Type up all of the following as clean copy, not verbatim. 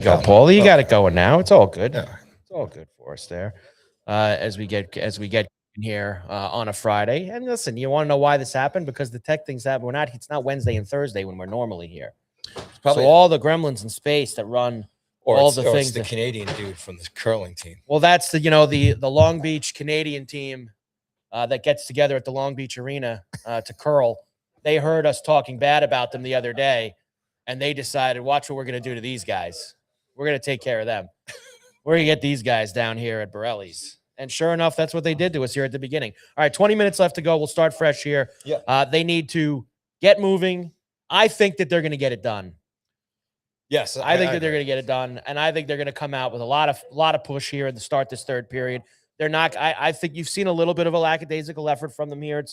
Go, Paul. You got it going now. It's all good. Yeah. It's all good for us there. As we get in here on a Friday. And listen, you want to know why this happened? Because the tech things happen. It's not Wednesday and Thursday when we're normally here. So all the gremlins in space that run all the things. It's the Canadian dude from the curling team. Well, that's the Long Beach Canadian team that gets together at the Long Beach Arena to curl. They heard us talking bad about them the other day, and they decided, watch what we're going to do to these guys. We're going to take care of them. We're going to get these guys down here at Borrelli's. And sure enough, that's what they did to us here at the beginning. All right, 20 minutes left to go. We'll start fresh here. Yeah. They need to get moving. I think that they're going to get it done. Yes, I think that they're going to get it done, and I think they're going to come out with a lot of push here at the start this third period. They're not. I think you've seen a little bit of a lackadaisical effort from them here.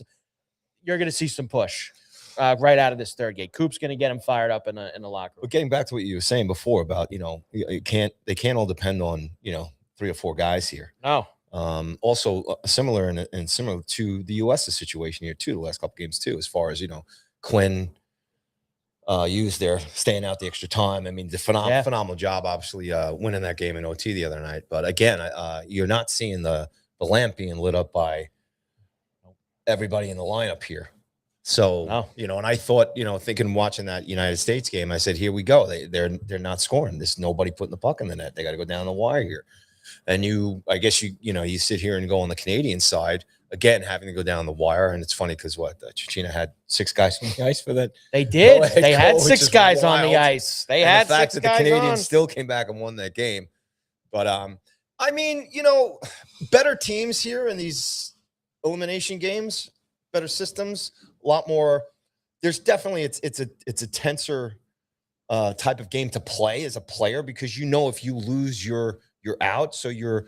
You're going to see some push right out of this third game. Coop's going to get them fired up in the locker room. But getting back to what you were saying before about they can't all depend on 3 or 4 guys here. No. Also similar and similar to the U.S.'s situation here too. The last couple games too, as far as Quinn. Used there, staying out the extra time. I mean, the phenomenal job, obviously, winning that game in OT the other night. But again, you're not seeing the lamp being lit up by everybody in the lineup here. So, and I thought, thinking watching that United States game, I said, here we go. They're not scoring. There's nobody putting the puck in the net. They got to go down the wire here. And I guess you sit here and go on the Canadian side. Again, having to go down the wire, and it's funny because Chechina had 6 guys on the ice for that. They did. They had 6 guys on the ice. They had the fact 6 that the guys Canadians on. still came back and won that game. But I mean, better teams here in these elimination games, better systems, a lot more. There's definitely it's a tenser type of game to play as a player because if you lose, you're out. So you're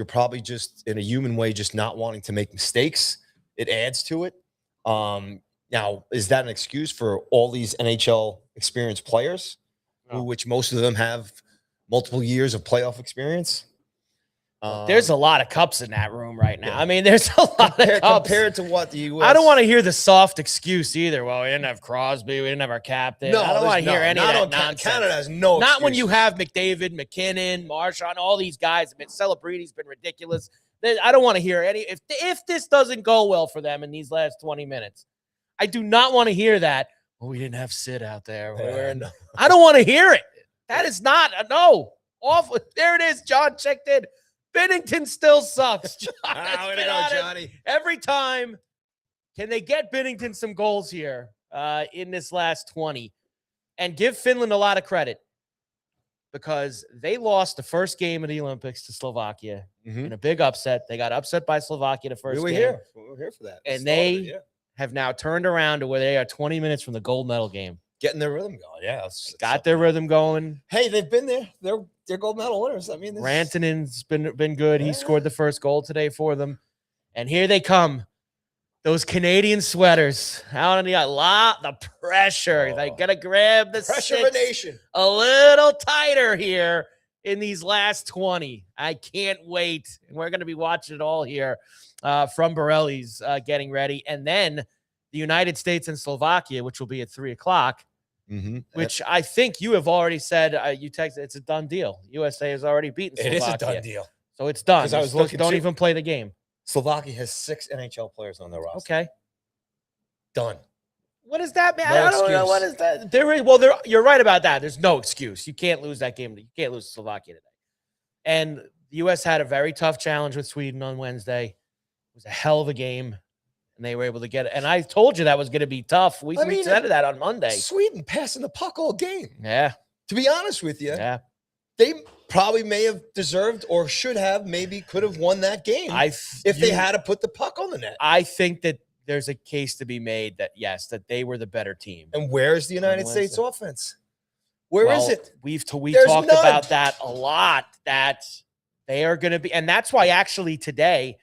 probably just in a human way, just not wanting to make mistakes. It adds to it. Now, is that an excuse for all these NHL experienced players, which most of them have multiple years of playoff experience? There's a lot of cups in that room right now. Yeah. I mean, there's a lot of cups. Compared to what the U.S. I don't want to hear the soft excuse either. Well, we didn't have Crosby. We didn't have our captain. No, I don't want to hear any of that nonsense. Canada has no Not excuse. when you have McDavid, McKinnon, Marchand, all these guys. I mean, Celebrini's been ridiculous. I don't want to hear any. If this doesn't go well for them in these last 20 minutes, I do not want to hear that. Well, we didn't have Sid out there. No. I don't want to hear it. That is not no. Awful. There it is. John checked in. Binnington still sucks. Way to go, Johnny. Every time. Can they get Binnington some goals here in this last 20? And give Finland a lot of credit because they lost the first game of the Olympics to Slovakia in a big upset. They got upset by Slovakia the first game. We're here for that. And they have now turned around to where they are 20 minutes from the gold medal game. Getting their rhythm going. Yeah. Got their rhythm going. Hey, they've been there. They're gold medal winners. I mean, Rantanen's been good. He scored the first goal today for them. And here they come. Those Canadian sweaters. Out on the pressure. They got to grab the pressure of a nation a little tighter here in these last 20. I can't wait. We're going to be watching it all here from Borrelli's getting ready. And then the United States and Slovakia, which will be at 3:00. Which I think you have already said. You texted it's a done deal. USA has already beaten Slovakia. It is a done deal. So it's done. Don't even play the game. Slovakia has 6 NHL players on their roster. Okay. Done. What does that mean? No I don't know. What is that? You're right about that. There's no excuse. You can't lose that game. You can't lose Slovakia today. And the U.S. had a very tough challenge with Sweden on Wednesday. It was a hell of a game. And they were able to get it. And I told you that was going to be tough. We said that on Monday. Sweden passing the puck all game. Yeah. To be honest with you, they probably may have deserved or should have, maybe could have won that game if they had to put the puck on the net. I think that there's a case to be made that, yes, that they were the better team. And where's the United States offense? Where is it? We talked about that a lot, that they are going to be. And that's why actually today,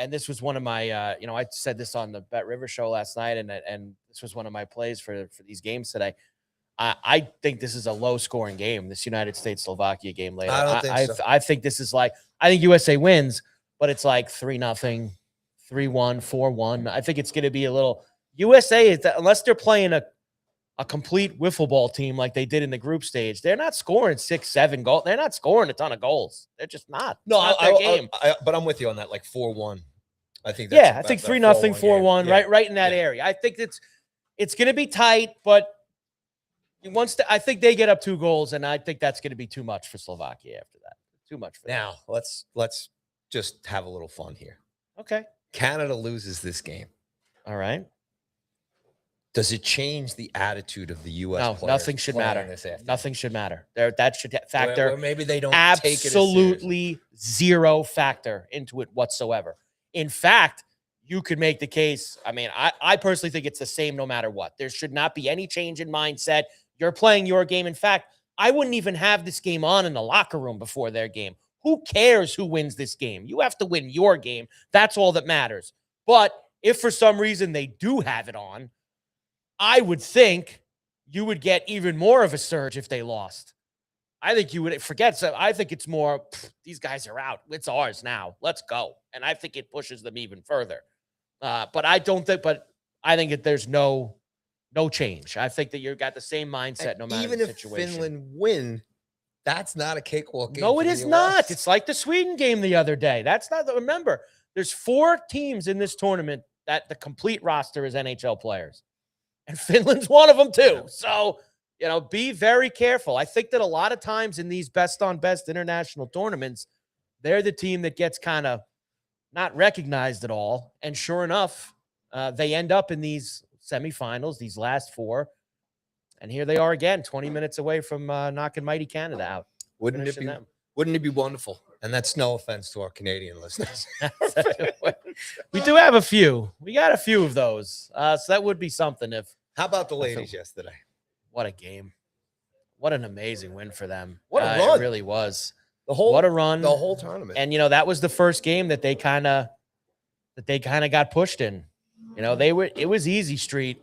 and this was one of my, I said this on the Bet River show last night, and this was one of my plays for these games today. I think this is a low-scoring game, this United States-Slovakia game later. I don't think so. I think this is I think USA wins, but it's like 3-0, 3-1, 4-1. I think it's going to be a little – USA, unless they're playing a a complete wiffle ball team like they did in the group stage. They're not scoring 6-7 goals. They're not scoring a ton of goals. They're just not. No, it's not their game. But I'm with you on that. Like 4-1. I think. Yeah, I think 3-0, 4-1, yeah. right in that area. I think it's going to be tight, but I think they get up 2 goals, and I think that's going to be too much for Slovakia after that. Too much for them. Now let's just have a little fun here. Okay. Canada loses this game. All right. Does it change the attitude of the U.S. No, players? nothing should matter. Nothing should matter. That should factor. Where maybe they don't absolutely zero factor into it whatsoever. In fact, you could make the case. I mean, I personally think it's the same no matter what. There should not be any change in mindset. You're playing your game. In fact, I wouldn't even have this game on in the locker room before their game. Who cares who wins this game? You have to win your game. That's all that matters. But if for some reason they do have it on, I would think you would get even more of a surge if they lost. I think you would forget. So I think it's more, these guys are out. It's ours now. Let's go. And I think it pushes them even further. But I think that there's no change. I think that you've got the same mindset no matter the situation. Even if Finland win, that's not a cakewalk game. No, it is not. It's like the Sweden game the other day. That's not. Remember, there's 4 teams in this tournament that the complete roster is NHL players. And Finland's one of them too. So, be very careful. I think that a lot of times in these best-on-best international tournaments, they're the team that gets kind of not recognized at all. And sure enough, they end up in these semifinals, these last 4. And here they are again, 20 minutes away from knocking mighty Canada out. Wouldn't it be wonderful? And that's no offense to our Canadian listeners. We do have a few. We got a few of those. So that would be something if. How about the ladies yesterday? What a game. What an amazing win for them. What a run. It really was. What a run. The whole tournament. And, that was the first game that they kind of got pushed in. It was easy street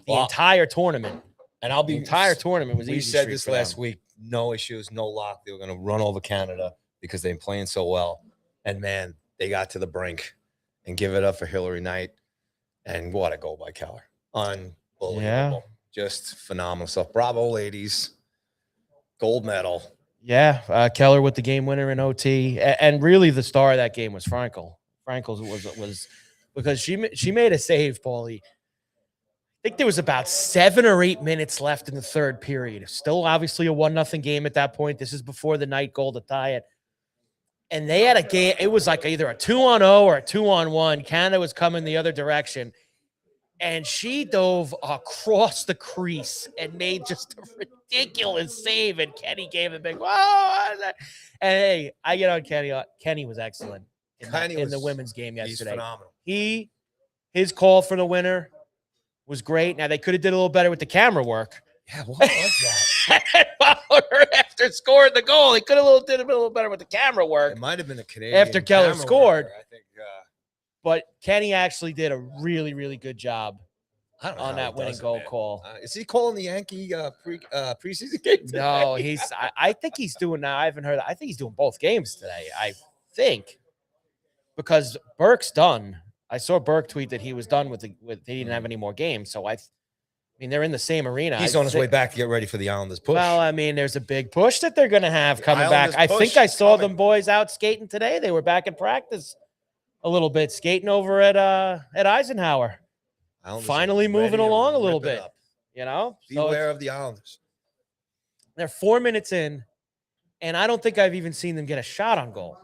the entire tournament. And the entire tournament was easy. We said this last week. No issues, no lock. They were going to run over Canada because they've been playing so well. And, man, they got to the brink. And give it up for Hillary Knight. And what a goal by Keller. Unbelievable. Yeah. Just phenomenal stuff. Bravo, ladies. Gold medal. Yeah. Keller with the game winner in OT. And really the star of that game was Frankel. Frankel was because she made a save, Paulie. I think there was about 7 or 8 minutes left in the third period. Still obviously a 1-0 game at that point. This is before the Knight goal to tie it. And they had a game. It was like either a 2-on-0 or a 2-on-1. Canada was coming the other direction. And she dove across the crease and made just a ridiculous save. And Kenny gave a big, whoa. And hey, I get on Kenny. Kenny was excellent in the women's game yesterday. He's phenomenal. His call for the winner was great. Now, they could have did a little better with the camera work. Yeah, what was that? After scoring the goal, he could have did a little better with the camera work. It might have been a Canadian after Keller scored. I think. But Kenny actually did a really, really good job on that winning goal call. Is he calling the Yankee preseason game today? No, I think he's doing now. I haven't heard. I think he's doing both games today. I think because Burke's done. I saw Burke tweet that he was done with he didn't have any more games. So I mean, they're in the same arena. He's on his way back to get ready for the Islanders push. Well, I mean, there's a big push that they're going to have coming back. I think I saw them boys out skating today. They were back in practice a little bit, skating over at Eisenhower. Finally moving along a little bit. Beware of the Islanders. They're 4 minutes in, and I don't think I've even seen them get a shot on goal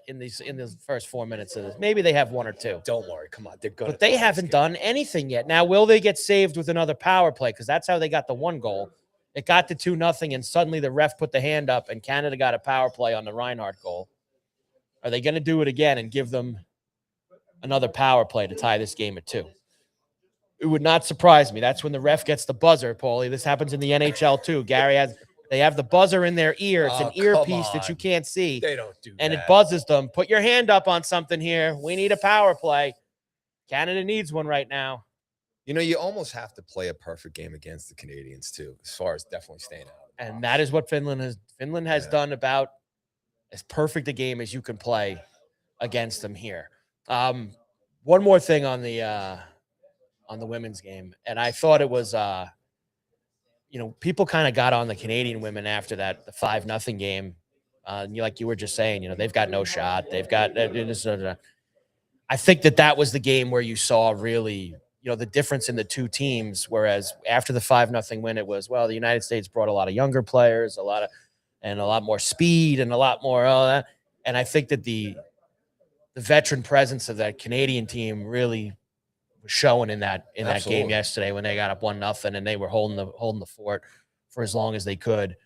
in the first 4 minutes of this. Maybe they have 1 or 2. Don't worry, come on, they're good. But they haven't done anything yet. Now, will they get saved with another power play? Because that's how they got the 1 goal. It got to 2-0, and suddenly the ref put the hand up, and Canada got a power play on the Reinhardt goal. Are they going to do it again and give them another power play to tie this game at 2? It would not surprise me. That's when the ref gets the buzzer, Paulie. This happens in the NHL too. They have the buzzer in their ear. It's an earpiece that you can't see. They don't do that. And it buzzes them. Put your hand up on something here. We need a power play. Canada needs one right now. You almost have to play a perfect game against the Canadians too, as far as definitely staying out. And that is what Finland has done about as perfect a game as you can play against them here. One more thing on the women's game, and I thought it was people kind of got on the Canadian women after the 5-0 game. Like you were just saying, they've got no shot. They've got. I think that was the game where you saw really, the difference in the two teams. Whereas after the 5-0 win, it was, well, the United States brought a lot of younger players, a lot more speed and a lot more all that. And I think that the veteran presence of that Canadian team really was showing in that game yesterday when they got up 1-0 and they were holding the fort for as long as they could.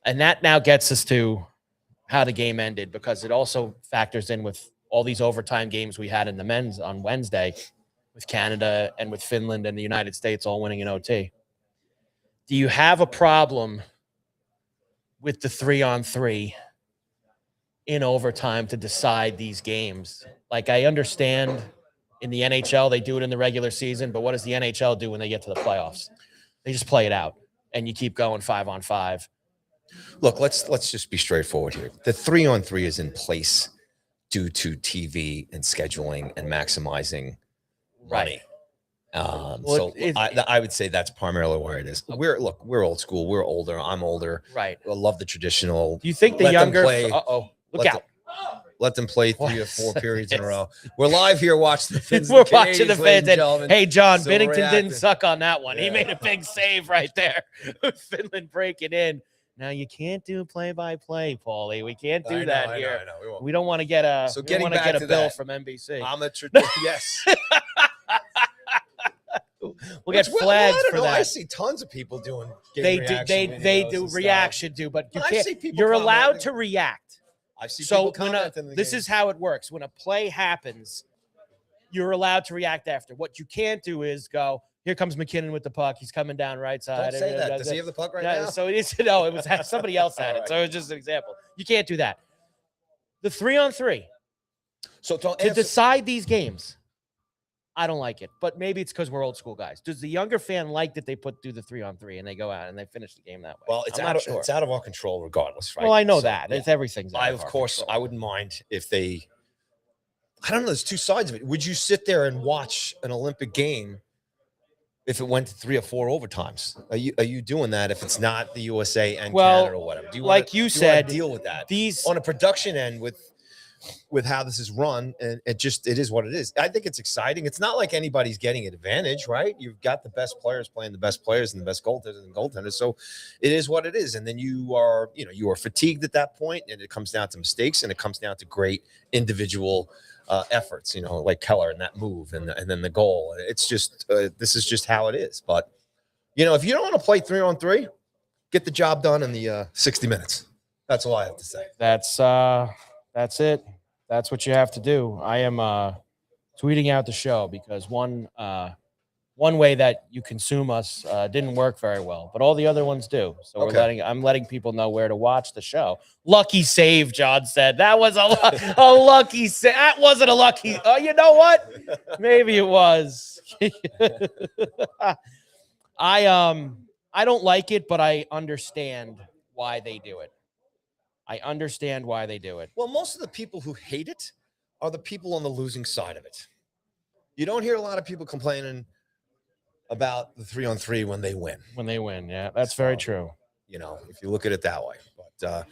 And that now gets us to how the game ended, because it also factors in with all these overtime games we had in the men's on Wednesday with Canada and with Finland and the United States all winning in OT. Do you have a problem with the 3-on-3 in overtime to decide these games? Like, I understand in the NHL, they do it in the regular season, but what does the NHL do when they get to the playoffs? They just play it out and you keep going 5-on-5. Look, let's just be straightforward here. The 3-on-3 is in place due to TV and scheduling and maximizing money. I would say that's primarily where it is. We're old school. We're older. I'm older. Right. I love the traditional. Do you think the younger? Look out. Let them play 3 or 4 periods in a row. We're live here watching the Finns. We're watching the Finns. Hey, John, So Binnington didn't suck on that one. Yeah. He made a big save right there. Finland breaking in. Now, you can't do play-by-play, Paulie. We can't do that here. I know. We don't want to get a bill from NBC. I'm a yes. We'll get flagged for that. I see tons of people doing They do reaction, but you can't. You're allowed to react. I've seen people this is how it works. When a play happens, you're allowed to react after. What you can't do is go, here comes McKinnon with the puck. He's coming down right side. Don't say that. Does he have the puck right now? So it is. No, it was somebody else had it. Right. So it was just an example. You can't do that. The 3-on-3. So to decide these games, I don't like it. But maybe it's because we're old school guys. Does the younger fan like that they do the 3-on-3 and they go out and they finish the game that way? Well, it's out of our control regardless, right? Well, I know that. Yeah. It's everything's out of our control. I wouldn't mind if they. I don't know. There's two sides of it. Would you sit there and watch an Olympic game if it went to 3 or 4 overtimes? Are you doing that if it's not the USA and Canada or whatever? Do you said, deal with that? These on a production end with how this is run, and it is what it is. I think it's exciting. It's not like anybody's getting an advantage, right? You've got the best players playing the best players and the best goaltenders. So it is what it is. And then you are fatigued at that point, and it comes down to mistakes, and it comes down to great individual efforts, like Keller and that move and then the goal. It's just this is just how it is. But if you don't want to play 3-on-3, get the job done in the 60 minutes. That's all I have to say. That's it. That's what you have to do. I am tweeting out the show because one way that you consume us didn't work very well, but all the other ones do. So I'm letting people know where to watch the show. Lucky save, John said. That was a lucky save. That wasn't a lucky. Oh, you know what? Maybe it was. I don't like it, but I understand why they do it. Well, most of the people who hate it are the people on the losing side of it. You don't hear a lot of people complaining about the 3-on-3 when they win. Yeah, that's very true. If you look at it that way. But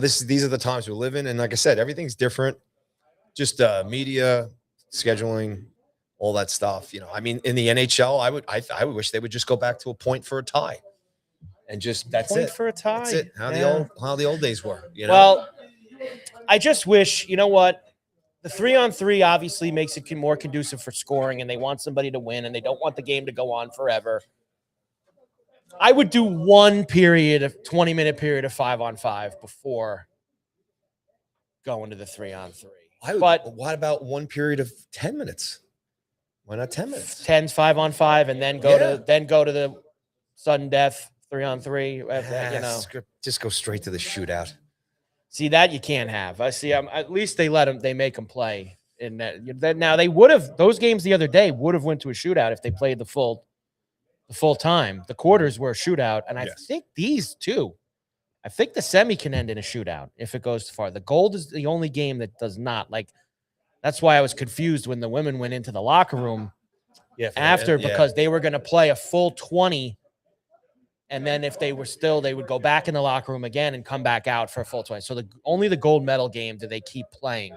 these are the times we live in, and like I said, everything's different. Just media, scheduling, all that stuff. In the NHL, I would wish they would just go back to a point for a tie. And just that's point it. For a tie. That's it. How the old days were. Well, I just wish, what? The 3-on-3 obviously makes it more conducive for scoring, and they want somebody to win, and they don't want the game to go on forever. I would do 20-minute period of 5-on-5 before going to the 3-on-3. But what about one period of 10 minutes? Why not 10 minutes? 10's 5-on-5, and then go to the sudden death 3-on-3. Just go straight to the shootout. See, that you can't have. I see. At least they make them play in that. Now they would have those games the other day would have went to a shootout if they played the full time. The quarters were a shootout, and I think these two. I think the semi can end in a shootout if it goes too far. The gold is the only game that does not. That's why I was confused when the women went into the locker room because they were going to play a full 20. And then if they were still, they would go back in the locker room again and come back out for a full 20. So only the gold medal game do they keep playing,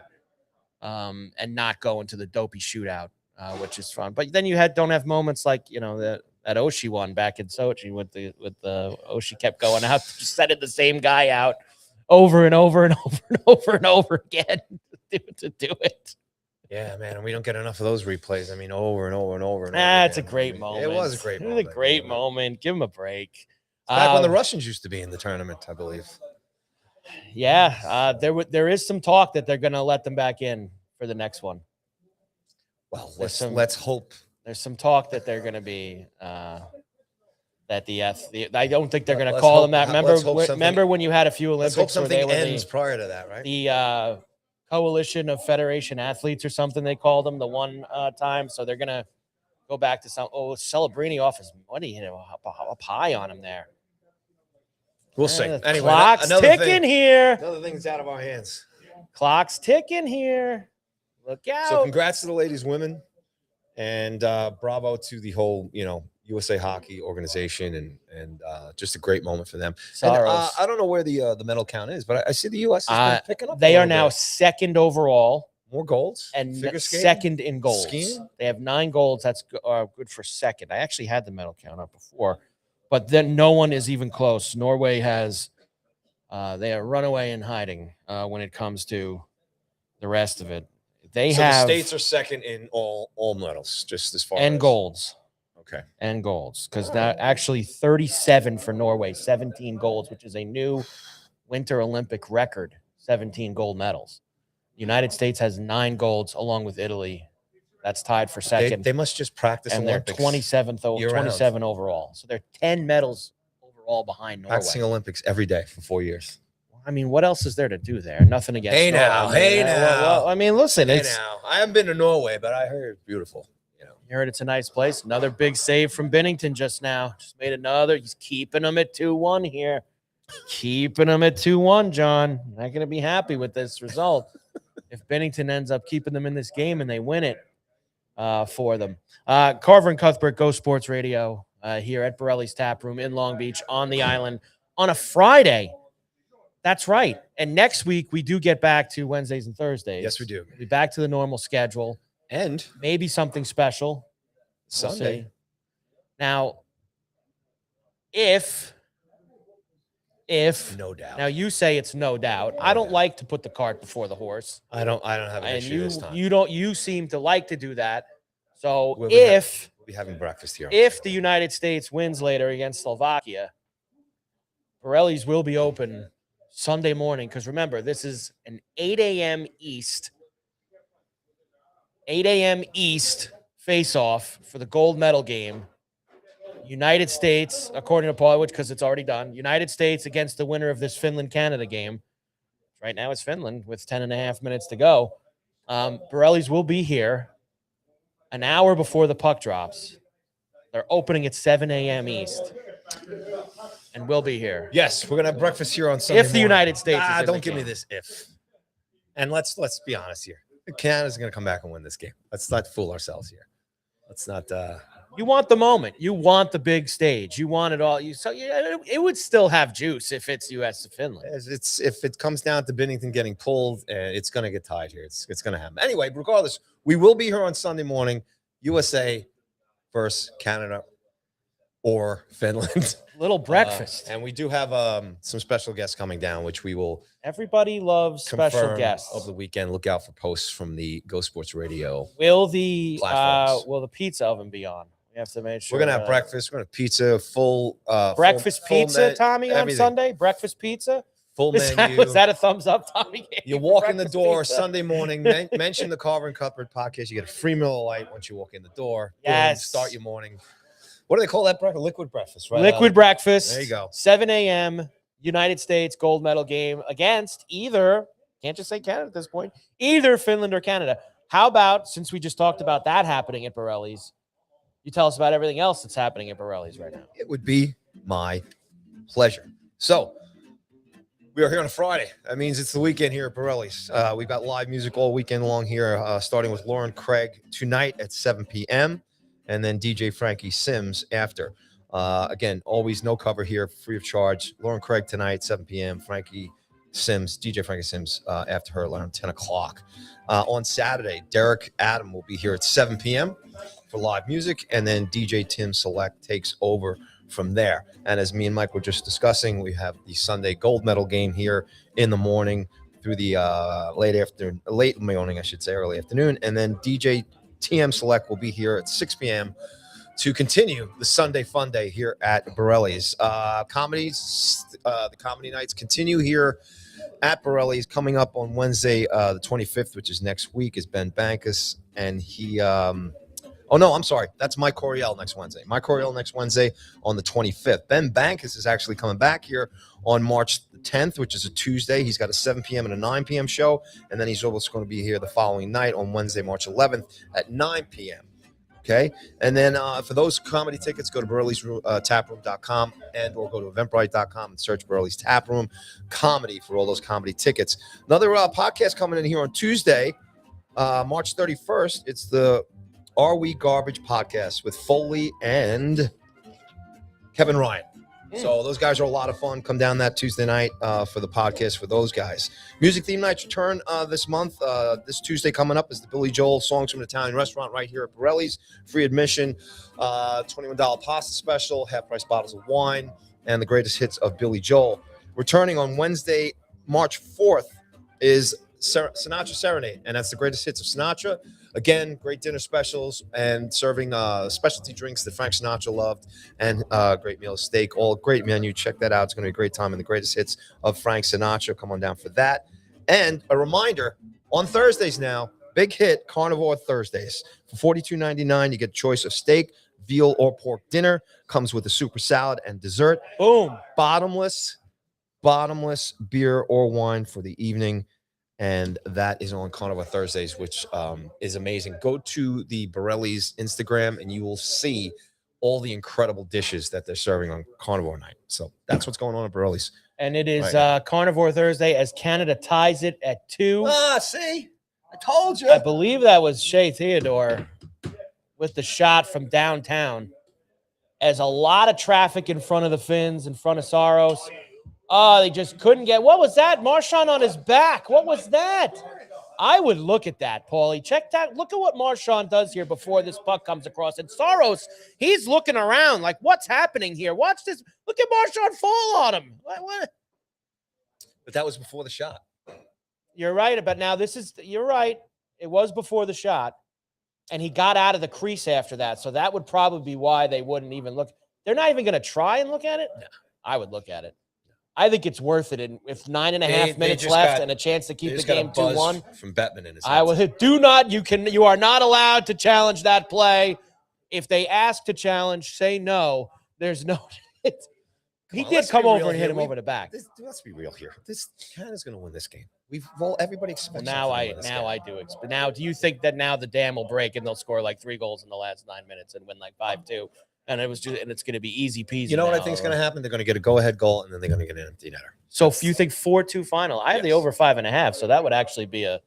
and not go into the dopey shootout, which is fun. But then you don't have moments like, that Oshie one back in Sochi with the Oshie kept going out, just sending the same guy out over and over and over and over and over again to do it. Yeah, man, and we don't get enough of those replays. I mean, over and over and over and over. That's a great moment. It was a great moment. It was a great moment. Give him a break. Back when the Russians used to be in the tournament, I believe. Yeah, there is some talk that they're going to let them back in for the next one. Well, let's hope. There's some talk that they're going to be that I don't think they're going to call them that. Remember when you had a few Olympics? Let's hope something ends prior to that, right? The Coalition of Federation Athletes or something they called them the one time. So they're going to go back to Celebrini off his money, up high on him there. We'll see. Anyway, clock's ticking here. Another thing's out of our hands. Clock's ticking here. Look out. So congrats to the ladies, women, and bravo to the whole, USA Hockey organization and just a great moment for them. And, I don't know where the medal count is, but I see the U.S. has been picking up. They are now second overall. More golds and second in golds. Skiing? They have 9 golds. That's good for second. I actually had the medal count up before, but then no one is even close. Norway has they are runaway in hiding when it comes to the rest of it. The states are second in all medals, just as far as golds. Okay. And golds, because that actually 37 for Norway, 17 golds, which is a new Winter Olympic record, 17 gold medals. The United States has 9 golds along with Italy. That's tied for second. They must just practice and Olympics. They're 27 overall. So they're 10 medals overall behind Norway. Practicing Olympics every day for 4 years. I mean, what else is there to do there? Nothing against Norway. Hey now. Well, I mean, listen. I haven't been to Norway, but I heard it's beautiful. You heard it's a nice place. Another big save from Binnington just now. Just made another. He's keeping them at 2-1 here. Keeping them at 2-1, John. Not going to be happy with this result if Binnington ends up keeping them in this game and they win it for them. Carver and Cuthbert, Go Sports Radio, here at Borrelli's Taproom in Long Beach on the island on a Friday. That's right. And next week, we do get back to Wednesdays and Thursdays. Yes, we do. We'll be back to the normal schedule. And maybe something special Sunday. We'll now, if no doubt. Now you say it's no doubt. I don't like to put the cart before the horse. I don't have an issue this time. You seem to like to do that. So we'll be having breakfast here. If the United States wins later against Slovakia, Borrelli's will be open Sunday morning, because remember, this is an 8 a.m. East face-off for the gold medal game. United States, according to Paul, because it's already done, United States against the winner of this Finland-Canada game. Right now it's Finland with 10.5 minutes to go. Borrelli's will be here an hour before the puck drops. They're opening at 7 a.m. East. And we'll be here. Yes, we're going to have breakfast here on Sunday If the United States is in don't the give game. Me this if. And let's be honest here. Canada's going to come back and win this game. Let's not fool ourselves here. Let's not. You want the moment. You want the big stage. You want it all. It would still have juice if it's U.S. to Finland. If it comes down to Binnington getting pulled, it's going to get tied here. It's going to happen. Anyway, regardless, we will be here on Sunday morning. USA versus Canada or Finland. Little breakfast. And we do have some special guests coming down, which we will. Everybody loves special guests of the weekend. Look out for posts from the Go Sports Radio. Will the pizza oven be on? We have to make sure. We're gonna have breakfast. We're gonna have pizza, full breakfast pizza, Tommy, on everything. Sunday. Breakfast pizza. Full menu. Was that a thumbs up, Tommy? You walk in the door Sunday morning. Mention the Carver and Cuthbert podcast. You get a free Miller Lite once you walk in the door. Yes. Boom, start your morning. What do they call that breakfast? Liquid breakfast, right? Liquid breakfast. There you go. 7 a.m. United States gold medal game against either, can't just say Canada at this point, either Finland or Canada. How about, since we just talked about that happening at Borrelli's, you tell us about everything else that's happening at Borrelli's right now. It would be my pleasure. So we are here on a Friday. That means it's the weekend here at Borrelli's. We've got live music all weekend long here, starting with Lauren Craig tonight at 7 p.m. and then DJ Frankie Sims after. Again, always no cover here, free of charge. Lauren Craig tonight, 7 p.m. DJ Frankie Sims after her around 10 o'clock. On Saturday, Derek Adam will be here at 7 p.m. for live music, and then DJ Tim Select takes over from there. And as me and Mike were just discussing, we have the Sunday gold medal game here in the morning through the late morning, I should say, early afternoon. And then DJ TM Select will be here at 6 p.m. to continue the Sunday fun day here at Borrelli's. The comedy nights continue here at Borrelli's. Coming up on Wednesday, the 25th, which is next week, is Ben Bankus. And he, I'm sorry. That's Mike Coryell next Wednesday. Mike Coryell next Wednesday on the 25th. Ben Bankus is actually coming back here on March the 10th, which is a Tuesday. He's got a 7 p.m. and a 9 p.m. show. And then he's almost going to be here the following night on Wednesday, March 11th at 9 p.m. Okay. And then for those comedy tickets, go to Borrelli's taproom.com or go to eventbrite.com and search Borrelli's Taproom Comedy for all those comedy tickets. Another podcast coming in here on Tuesday, March 31st. It's the Are We Garbage podcast with Foley and Kevin Ryan. So those guys are a lot of fun. Come down that Tuesday night for the podcast for those guys. Music Theme Nights return this month. This Tuesday coming up is the Billy Joel Songs from the Italian Restaurant right here at Borrelli's. Free admission, $21 pasta special, half-price bottles of wine, and the greatest hits of Billy Joel. Returning on Wednesday, March 4th is Sinatra Serenade, and that's the greatest hits of Sinatra. Again, great dinner specials and serving specialty drinks that Frank Sinatra loved, and great meal, steak, all great menu. Check that out. It's going to be a great time, and the greatest hits of Frank Sinatra. Come on down for that. And a reminder, on Thursdays now, big hit, Carnivore Thursdays. For $42.99, you get a choice of steak, veal, or pork dinner. Comes with a super salad and dessert. Boom. Bottomless beer or wine for the evening. And that is on Carnival Thursdays, which is amazing. Go to the Borrelli's Instagram, and you will see all the incredible dishes that they're serving on Carnivore Night. So that's what's going on at Borrelli's. And it is Carnivore Thursday as Canada ties it at 2. See? I told you. I believe that was Shea Theodore with the shot from downtown. As a lot of traffic in front of the Finns, in front of Saros. Oh, they just couldn't get. What was that? Marchand on his back. What was that? I would look at that, Paulie. Check that. Look at what Marchand does here before this puck comes across. And Saros, he's looking around like, what's happening here? Watch this. Look at Marchand fall on him. What? But that was before the shot. You're right. But now you're right. It was before the shot. And he got out of the crease after that. So that would probably be why they wouldn't even look. They're not even going to try and look at it? No. I would look at it. I think it's worth it. And with 9.5 minutes left and a chance to keep the game 2-1 from Bettman in his I will do not. You are not allowed to challenge that play. If they ask to challenge, say no. There's no. He did come over and hit him over the back. Let's be real here. This Canada's going to win this game. Everybody expects. Now I do expect. Now, do you think that now the dam will break and they'll score like 3 goals in the last 9 minutes and win like 5-2? And it's going to be easy peasy. You know what I think is going to happen? They're going to get a go-ahead goal, and then they're going to get an empty netter. So if you think 4-2 final, I have the over 5.5, so that would actually be a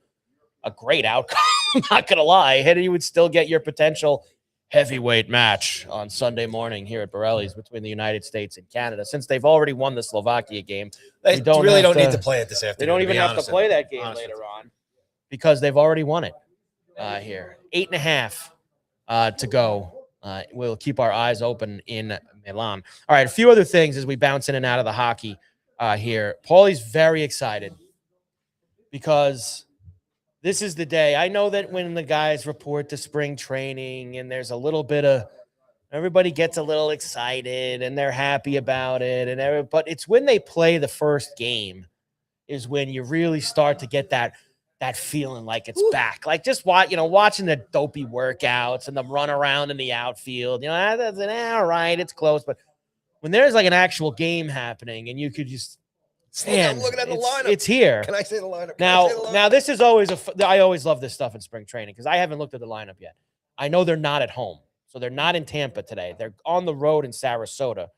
great outcome. I'm not going to lie. And you would still get your potential heavyweight match on Sunday morning here at Borrelli's between the United States and Canada. Since they've already won the Slovakia game, they don't need to play it this afternoon. They don't even have to play that game later on because they've already won it here. 8.5 to go. We'll keep our eyes open in Milan. All right, a few other things as we bounce in and out of the hockey here. Paulie's very excited because this is the day. I know that when the guys report to spring training and there's a little bit of everybody gets a little excited and they're happy about it, but it's when they play the first game is when you really start to get that feeling like it's back. Like just watching the dopey workouts and them run around in the outfield. That's all right, it's close. But when there's like an actual game happening and you could just stand, I'm looking at the lineup. It's here. Can I say the lineup? Now this is always I always love this stuff in spring training because I haven't looked at the lineup yet. I know they're not at home. So they're not in Tampa today. They're on the road in Sarasota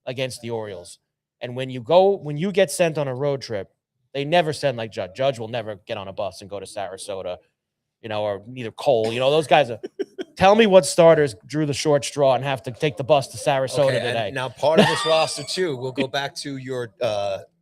against the Orioles. And when you get sent on a road trip, they never send like Judge. Judge will never get on a bus and go to Sarasota, or neither Cole. Those guys are Tell me what starters drew the short straw and have to take the bus to Sarasota Okay, today. and now part of this roster too. We'll go back to your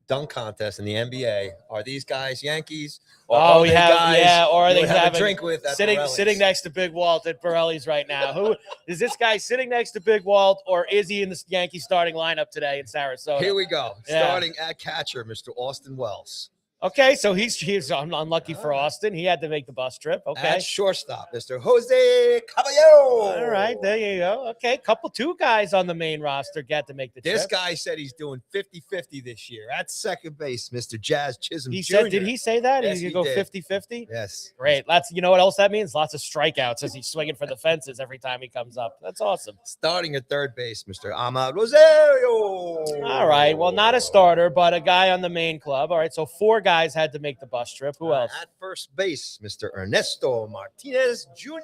dunk contest in the NBA. Are these guys Yankees? Or are they guys or are you they would have a having drink with at Borrelli's? sitting next to Big Walt at Borrelli's right now? Who is this guy sitting next to Big Walt, or is he in the Yankee starting lineup today in Sarasota? Here we go. Yeah. Starting at catcher, Mr. Austin Wells. Okay, so he's unlucky for Austin. He had to make the bus trip. Okay. At shortstop, Mr. Jose Caballero. All right, there you go. Okay, two guys on the main roster get to make the trip. This guy said he's doing 50-50 this year. At second base, Mr. Jazz Chisholm He Jr. said, did he say that? Yes, He he go did. 50-50? Yes. Great. You know what else that means? Lots of strikeouts as he's swinging for the fences every time he comes up. That's awesome. Starting at third base, Mr. Ahmad Rosario. All right. Well, not a starter, but a guy on the main club. All right. So 4 guys had to make the bus trip. Who else? At first base, Mr. Ernesto Martinez Jr.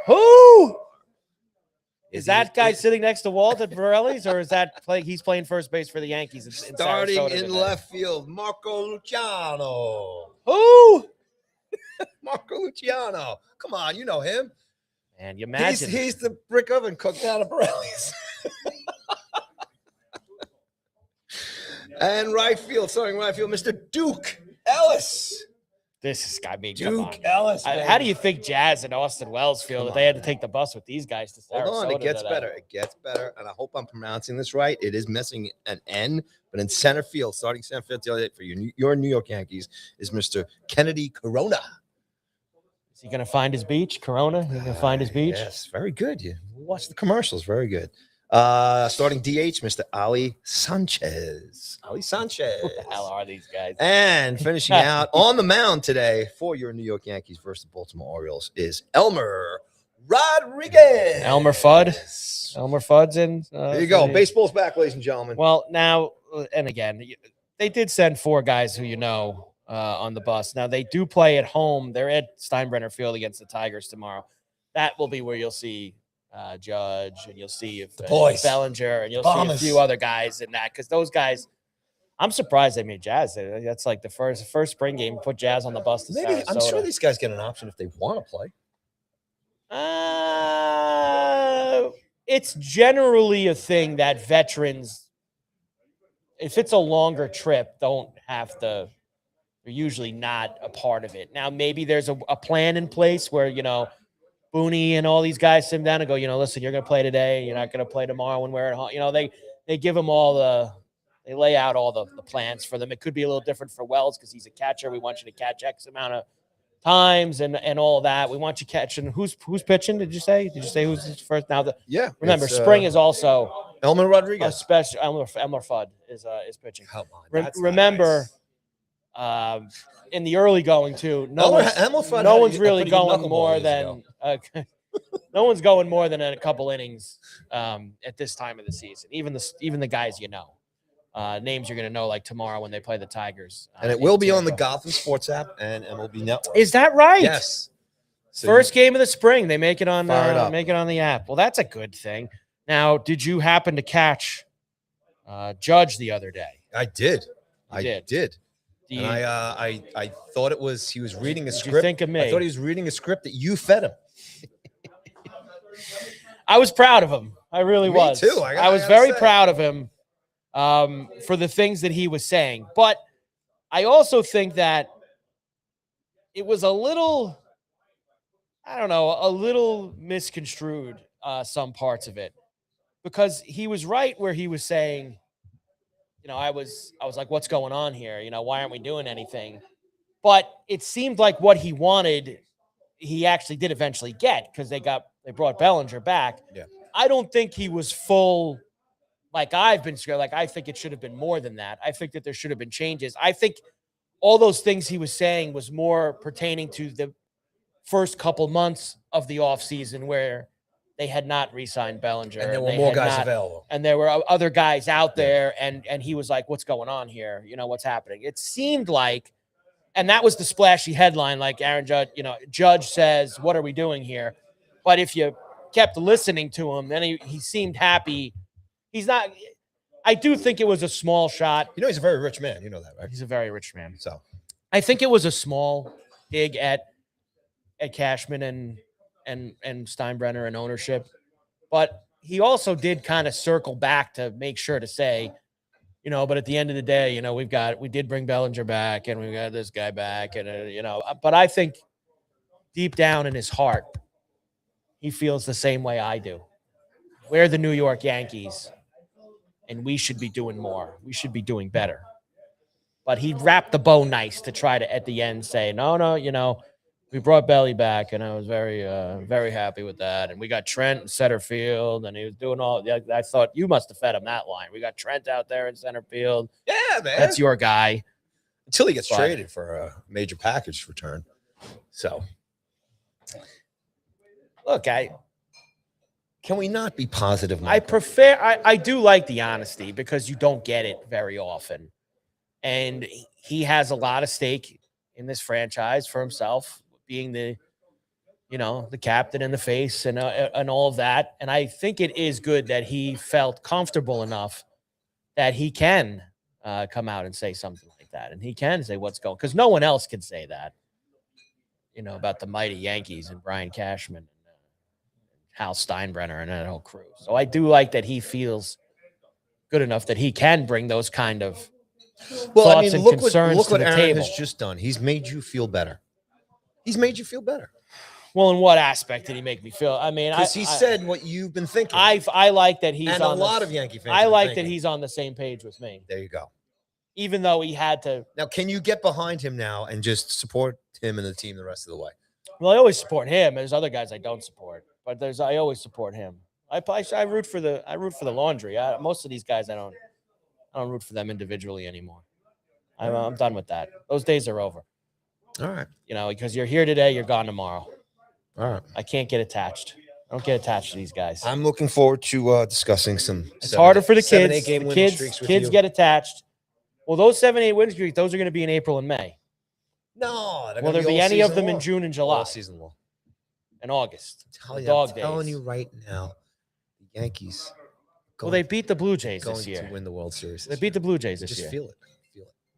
Who? Is that guy sitting next to Walt at Borrelli's, or is that he's playing first base for the Yankees? In starting Sarasota in today? left field, Marco Luciano. Who? Marco Luciano. Come on, you know him. And you imagine He's the brick oven cooked out of Borrelli's. And starting right field, Mr. Duke Ellis. this is got me. Duke Ellis. How do you think Jazz and Austin Wells feel that they had to take the bus with these guys to Sarasota? Hold on, it gets today? better. It gets better, and I hope I'm pronouncing this right. It is missing an N, but in center field, starting center field for your New York Yankees is Mr. Kennedy Corona. Is he going to find his beach? Corona? He's going to find his beach? Yes, very good. You watch the commercials. Very good. Starting DH, Mr. Ali Sanchez. Ali Sanchez. Who the hell are these guys? And finishing out on the mound today for your New York Yankees versus the Baltimore Orioles is Elmer Rodriguez. Elmer Fudd's in. There you go. Baseball's back, ladies and gentlemen. Well, now, and again, they did send 4 guys who on the bus. Now, they do play at home. They're at Steinbrenner Field against the Tigers tomorrow. That will be where you'll see Judge, and you'll see if boys. Bellinger, and you'll see a few other guys in that, because those guys, I'm surprised they made Jazz. That's like the first spring game, put Jazz on the bus to Maybe Sarasota. I'm sure these guys get an option if they want to play. It's generally a thing that veterans, if it's a longer trip, don't have to. They're usually not a part of it. Now, maybe there's a plan in place where, Booney and all these guys sit down and go, listen, you're going to play today. You're not going to play tomorrow when we're at home. They give them they lay out all the plans for them. It could be a little different for Wells because he's a catcher. We want you to catch X amount of times and all that. We want you catching. Who's pitching? Did you say? Who's his first? Now remember, spring is also Elmer Rodriguez. a special. Elmer Fudd is pitching. Come on, Remember. Nice. In the early going too, no one's really going more than no one's going more than a couple innings at this time of the season. Even the guys names you're gonna know like tomorrow when they play the Tigers. And it will be on the Gotham Sports app and MLB Network. Is that right? Yes. So First game of the spring, they make it on Make it on the app. Well, that's a good thing. Now, did you happen to catch Judge the other day? I did. I did. And I thought he was reading a script. You think of me? I thought he was reading a script that you fed him. I was proud of him. I really was. Too. I was very proud of him for the things that he was saying. But I also think that it was a little misconstrued, some parts of it, because he was right where he was saying, I was like, what's going on here? Why aren't we doing anything? But it seemed like what he wanted, he actually did eventually get, because they brought Bellinger back. Yeah. I don't think he was full, like I've been scared. Like, I think it should have been more than that. I think that there should have been changes. I think all those things he was saying was more pertaining to the first couple months of the offseason where they had not re-signed Bellinger. And there were more guys available. And there were other guys out there, and he was like, what's going on here? What's happening? It seemed like, and that was the splashy headline, like Aaron Judge, Judge says, what are we doing here? But if you kept listening to him, then he seemed happy. He's not – I do think it was a small shot. He's a very rich man. You know that, right? He's a very rich man. So I think it was a small dig at Cashman and and Steinbrenner and ownership. But he also did kind of circle back to make sure to say, but at the end of the day, we did bring Bellinger back and we got this guy back. And, but I think deep down in his heart, he feels the same way I do. We're the New York Yankees and we should be doing more. We should be doing better. But he wrapped the bow nice to try to, at the end, say, no, we brought Belly back, and I was very, very happy with that. And we got Trent in center field, and he was doing all. I thought you must have fed him that line. We got Trent out there in center field. Yeah, man, that's your guy. Until he gets traded for a major package return. So, look, can we not be positive? Michael? I do like the honesty because you don't get it very often, and he has a lot of stake in this franchise for himself, being the captain and the face and all of that. And I think it is good that he felt comfortable enough that he can come out and say something like that. And he can say what's going, because no one else can say that, about the mighty Yankees and Brian Cashman and Hal Steinbrenner and that whole crew. So I do like that he feels good enough that he can bring those kind of thoughts and concerns look to what the Aaron table. has just done. He's made you feel better. He's made you feel better. Well, in what aspect did he make me feel? I mean, because he said what you've been thinking. I like that he's and on a lot of Yankee fans. I like that he's on the same page with me. There you go. Even though he had to. Now, can you get behind him now and just support him and the team the rest of the way? Well, I always support him. There's other guys I don't support, but I always support him. I root for the laundry. Most of these guys I don't root for them individually anymore. I'm done with that. Those days are over. All right. Because you're here today, you're gone tomorrow. All right. I can't get attached. I don't get attached to these guys. I'm looking forward to discussing some. It's harder for the kids. 7-8 game Kids get attached. Well, those 7-8 win streaks, those are going to be in April and May. No. Will there be any of them in June and July? All season long. And August. I'm telling you right now, the Yankees. Well, they beat the Blue Jays this year. Going to win the World Series. They beat the Blue Jays this year. Just feel it.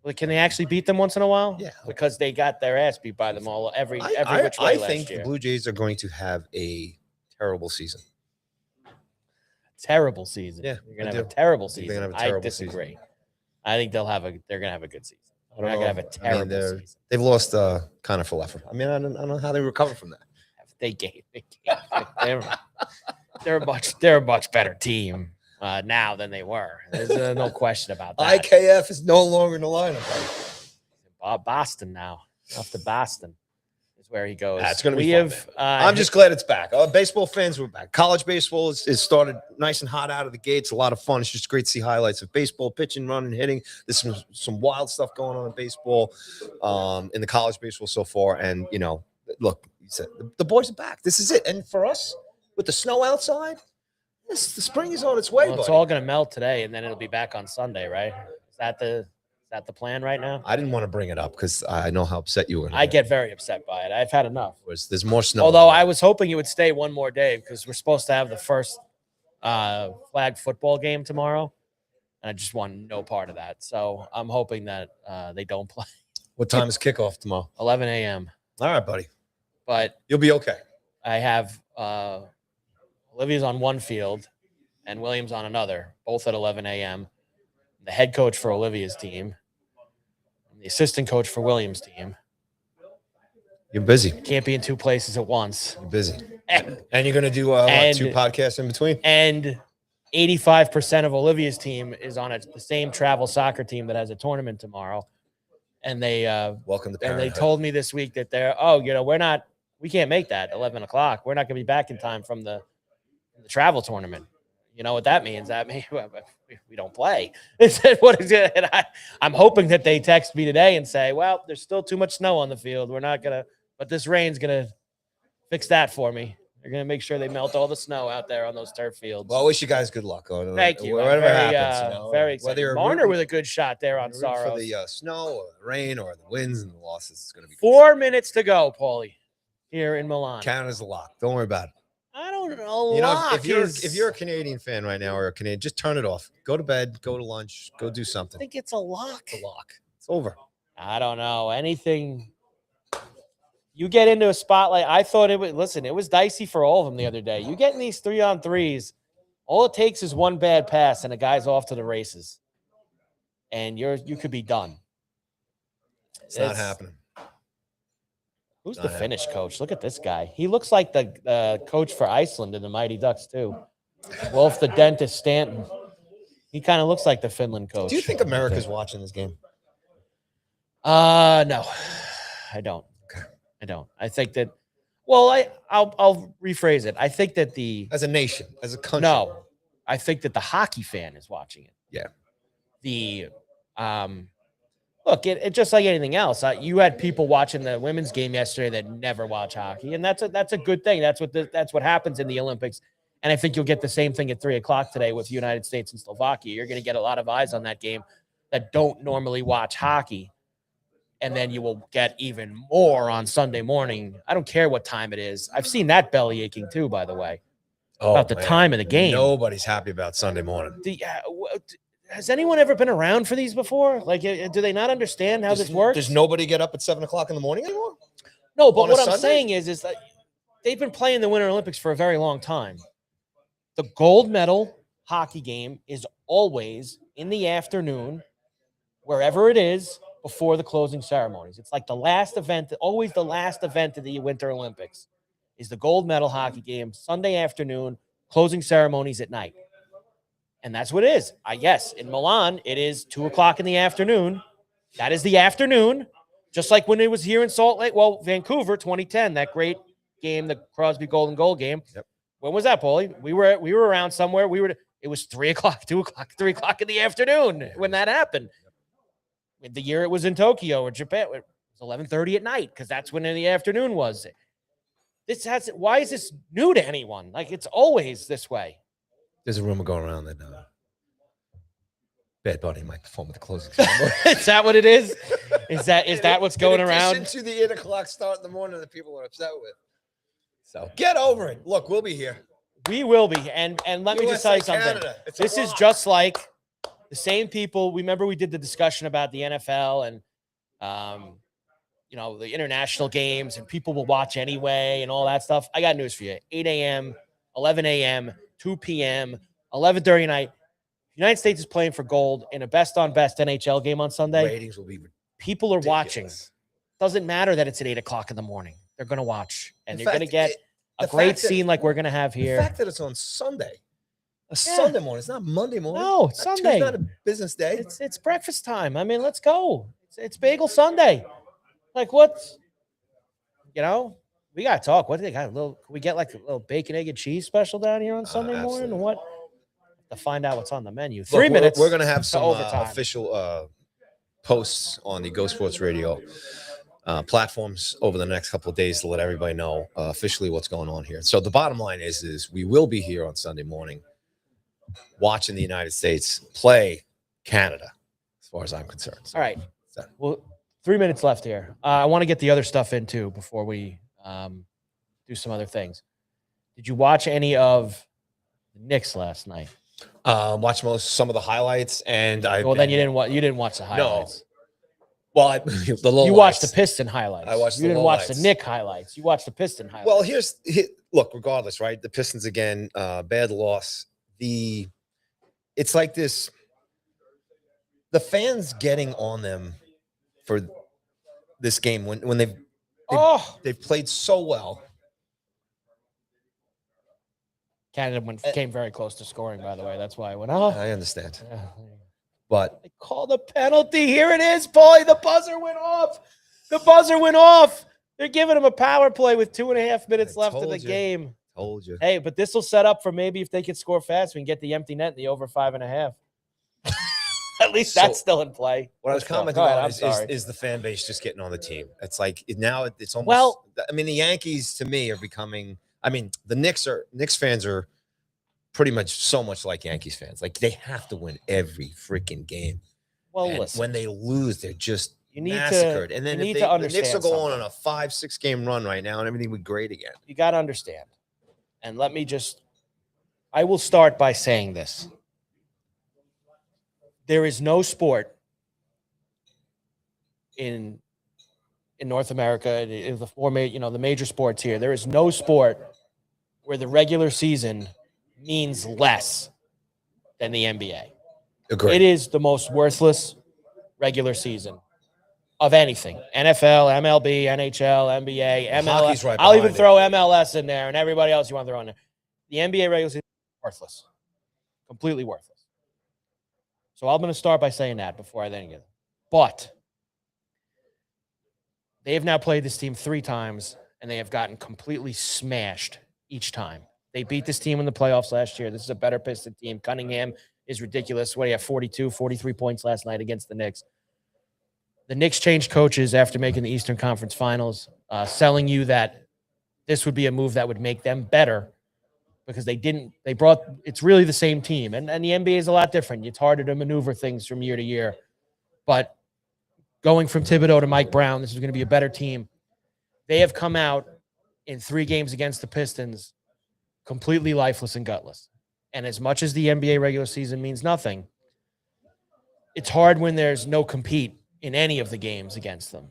Well, can they actually beat them once in a while? Yeah. Because they got their ass beat by them all every which way last year. I think the Blue Jays are going to have a terrible season. Terrible season. Yeah. You're going to have a terrible season. They're gonna have a terrible disagree. Season. I think they're going to have a good season. They're not going to have a terrible season. They've lost Connor for Leffer. I mean, I don't know how they recover from that. They gave. They're a much better team now than they were. There's no question about that. IKF is no longer in the lineup. Boston now. Off to Boston is where he goes. It's going to be fun. I'm just glad it's back. Baseball fans were back. College baseball is started nice and hot out of the gates. A lot of fun. It's just great to see highlights of baseball, pitching, running, hitting. There's some wild stuff going on in baseball, in the college baseball so far. And, look, the boys are back. This is it. And for us, with the snow outside, the spring is on its way. Well, it's all going to melt today, and then it'll be back on Sunday, right? Is that the plan right now? I didn't want to bring it up because I know how upset you were. I get very upset by it. I've had enough. There's more snow. Although I was hoping it would stay one more day because we're supposed to have the first flag football game tomorrow, and I just want no part of that. So I'm hoping that they don't play. What time is kickoff tomorrow? 11 a.m. All right, buddy. But you'll be okay. I have Olivia's on one field and Williams on another, both at 11 a.m. The head coach for Olivia's team, and the assistant coach for Williams' team. You're busy. Can't be in two places at once. You're busy. And you're going to do 2 podcasts in between? And 85% of Olivia's team is on the same travel soccer team that has a tournament tomorrow. And they welcome to and they told me this week that we can't make that 11 o'clock. We're not going to be back in time from the travel tournament. You know what that means? That means we don't play. What is it? And I'm hoping that they text me today and say, well, there's still too much snow on the field. We're not going to, but this rain's going to fix that for me. They're going to make sure they melt all the snow out there on those turf fields. Well, I wish you guys good luck. Thank you. Whatever happens. Very excited. Marner with a good shot there on Soros. For the snow or the rain or the winds and the losses, it's going to be 4 minutes to go, Paulie, here in Milan. Canada's a lock. Don't worry about it. I don't know. If you're a Canadian fan right now or a Canadian, just turn it off. Go to bed. Go to lunch. Go do something. I think it's a lock. It's a lock. It's over. I don't know anything. You get into a spotlight. I thought it would. Listen, it was dicey for all of them the other day. You get in these 3-on-3s. All it takes is one bad pass, and a guy's off to the races, and you could be done. It's not happening. Who's the Finnish coach? Look at this guy. He looks like the coach for Iceland in the Mighty Ducks too. Wolf the Dentist Stanton. He kind of looks like the Finland coach. Do you think America's watching this game? No, I don't. Okay. I don't. I think that. Well, I'll rephrase it. I think that as a nation, as a country. No, I think that the hockey fan is watching it. Yeah. Look, it just like anything else. You had people watching the women's game yesterday that never watch hockey, and that's a good thing. That's what happens in the Olympics, and I think you'll get the same thing at 3:00 today with United States and Slovakia. You're going to get a lot of eyes on that game that don't normally watch hockey, and then you will get even more on Sunday morning. I don't care what time it is. I've seen that belly aching too, by the way, about the time of the game. Nobody's happy about Sunday morning. Has anyone ever been around for these before? Like, do they not understand how this works? Does nobody get up at 7:00 in the morning anymore? No, but what I'm saying is that they've been playing the Winter Olympics for a very long time. The gold medal hockey game is always in the afternoon, wherever it is, before the closing ceremonies. It's like the last event, always the last event of the Winter Olympics is the gold medal hockey game, Sunday afternoon, closing ceremonies at night. And that's what it is. Yes, in Milan, it is 2:00 in the afternoon. That is the afternoon, just like when it was here in Salt Lake. Well, Vancouver, 2010, that great game, the Crosby Golden Goal game. Yep. When was that, Paulie? We were around somewhere. It was 3:00, 2:00, 3:00 in the afternoon when that happened. The year it was in Tokyo or Japan, it was 11:30 at night because that's when in the afternoon was. Why is this new to anyone? Like, it's always this way. There's a rumor going around that Bad Bunny might perform at the closing ceremony. Is that what it is? Is that what's going around? In addition to the 8:00 start in the morning that people are upset with. So get over it. Look, we'll be here. We will be. And let me just tell you something. This is just like the same people. Remember we did the discussion about the NFL and the international games, and people will watch anyway and all that stuff. I got news for you. 8 a.m., 11 a.m., 2 p.m., 11:30 night. United States is playing for gold in a best-on-best NHL game on Sunday. Ratings will be people are watching. Doesn't matter that it's at 8:00 in the morning. They're going to watch, and you're going to get a great scene like we're going to have here. The fact that it's on Sunday, Sunday morning. It's not Monday morning. No, it's Sunday. It's not a business day. It's breakfast time. I mean, let's go. It's Bagel Sunday. Like, what? We got to talk. What do they got? Can we get like a little bacon, egg, and cheese special down here on Sunday morning? Or what? To find out what's on the menu. 3 minutes. We're going to have some official posts on the Go Sports Radio platforms over the next couple of days to let everybody know officially what's going on here. So the bottom line is we will be here on Sunday morning watching the United States play Canada, as far as I'm concerned. So, all right. Well, 3 minutes left here. I want to get the other stuff in too before we do some other things. Did you watch any of the Knicks last night? Watched some of the highlights, and then you didn't watch the highlights. No. Well, you watched the Piston highlights. I watched. You didn't watch the Knick highlights. You watched the Piston highlights. Well, look. Regardless, right? The Pistons again. Bad loss. It's like this. The fans getting on them for this game when they've played so well. Canada came very close to scoring, by the way. That's why I went, I understand. Yeah. But they called a penalty. Here it is, Paulie. The buzzer went off. The buzzer went off. They're giving him a power play with 2.5 minutes left in the game. Told you. Hey, but this will set up for maybe if they could score fast, we can get the empty net in the over 5.5. At least that's still in play. What I was commenting on is the fan base just getting on the team. It's like now it's almost. Well, I mean, the Yankees to me are becoming. I mean, the Knicks fans are pretty much so much like Yankees fans. Like they have to win every freaking game. Well, and listen, when they lose, they're just massacred. And then the Knicks will go on a 5-6 game run right now, and everything will be great again. You got to understand. And I will start by saying this. There is no sport in in North America, the major sports here, there is no sport where the regular season means less than the NBA. Agreed. It is the most worthless regular season of anything. NFL, MLB, NHL, NBA, MLS. Hockey's right I'll even behind it. throw MLS in there and everybody else you want to throw in there. The NBA regular season is worthless. Completely worthless. So I'm going to start by saying that before I then get it. But they have now played this team 3 times, and they have gotten completely smashed each time. They beat this team in the playoffs last year. This is a better Piston team. Cunningham is ridiculous. What do you have, 42, 43 points last night against the Knicks. The Knicks changed coaches after making the Eastern Conference Finals, selling you that this would be a move that would make them better because it's really the same team. And the NBA is a lot different. It's harder to maneuver things from year to year. But going from Thibodeau to Mike Brown, this is going to be a better team. They have come out in 3 games against the Pistons completely lifeless and gutless. And as much as the NBA regular season means nothing, it's hard when there's no compete in any of the games against them.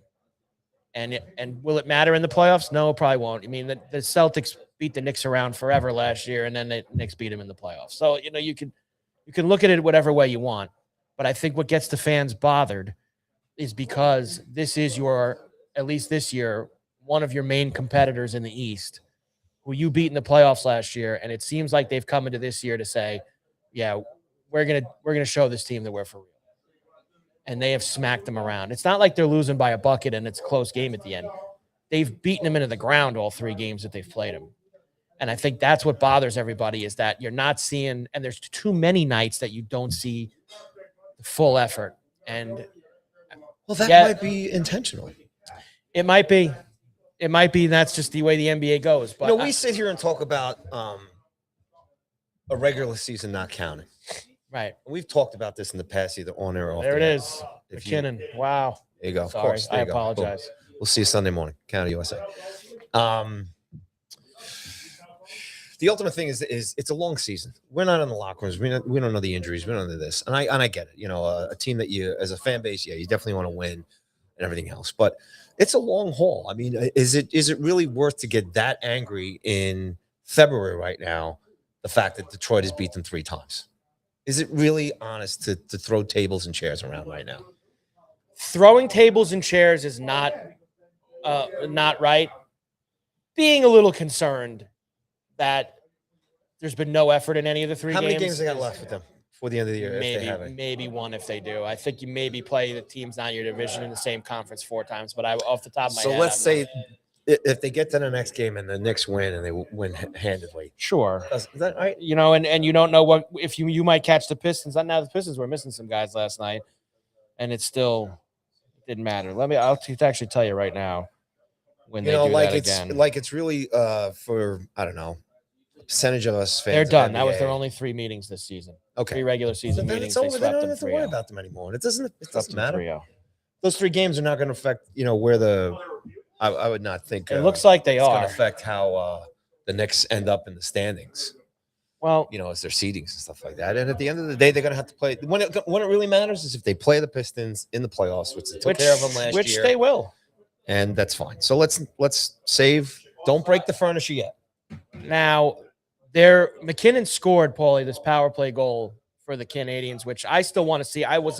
And will it matter in the playoffs? No, it probably won't. I mean, the Celtics beat the Knicks around forever last year, and then the Knicks beat them in the playoffs. So, you can look at it whatever way you want. But I think what gets the fans bothered is because this is at least this year, one of your main competitors in the East, who you beat in the playoffs last year, and it seems like they've come into this year to say, yeah, we're gonna show this team that we're for real. And they have smacked them around. It's not like they're losing by a bucket and it's a close game at the end. They've beaten them into the ground all 3 games that they've played them. And I think that's what bothers everybody is that you're not seeing, and there's too many nights that you don't see the full effort. And that might be intentional. It might be. It might be. That's just the way the NBA goes. But we sit here and talk about a regular season not counting. Right. We've talked about this in the past, either on air or off. There it is. McKinnon. Wow. There you go. Sorry, of course. I apologize. Boom. We'll see you Sunday morning. County USA. The ultimate thing is it's a long season. We're not in the locker rooms. We don't know the injuries. We don't know this. And I get it. A team that you, as a fan base, you definitely want to win and everything else. But it's a long haul. I mean, is it really worth to get that angry in February right now? The fact that Detroit has beat them 3 times. Is it really honest to throw tables and chairs around right now? Throwing tables and chairs is not right. Being a little concerned that there's been no effort in any of the 3 games. How many games they got left with them before the end of the year? Maybe 1 if they do. I think you maybe play the teams not in your division in the same conference 4 times. But off the top of my head. So let's say if they get to the next game and the Knicks win and they win handedly. Sure. Is that right? And you don't know what if you might catch the Pistons. Now the Pistons were missing some guys last night, and it still didn't matter. I'll actually tell you right now when they do that again. It's really for I don't know, a percentage of us fans. They're done. That was their only 3 meetings this season. Okay. 3 regular season meetings. They don't swept them have to 3-0. worry about them anymore. It doesn't matter. 3-0. Those 3 games are not going to affect where the. I would not think it looks like they it's are going to affect how the Knicks end up in the standings. Well, as their seedings and stuff like that. And at the end of the day, they're going to have to play. When it really matters is if they play the Pistons in the playoffs, which they took care of them last year. Which they will. And that's fine. So let's save. Don't break the furniture yet. Now, McKinnon scored, Paulie, this power play goal for the Canadians, which I still want to see. I was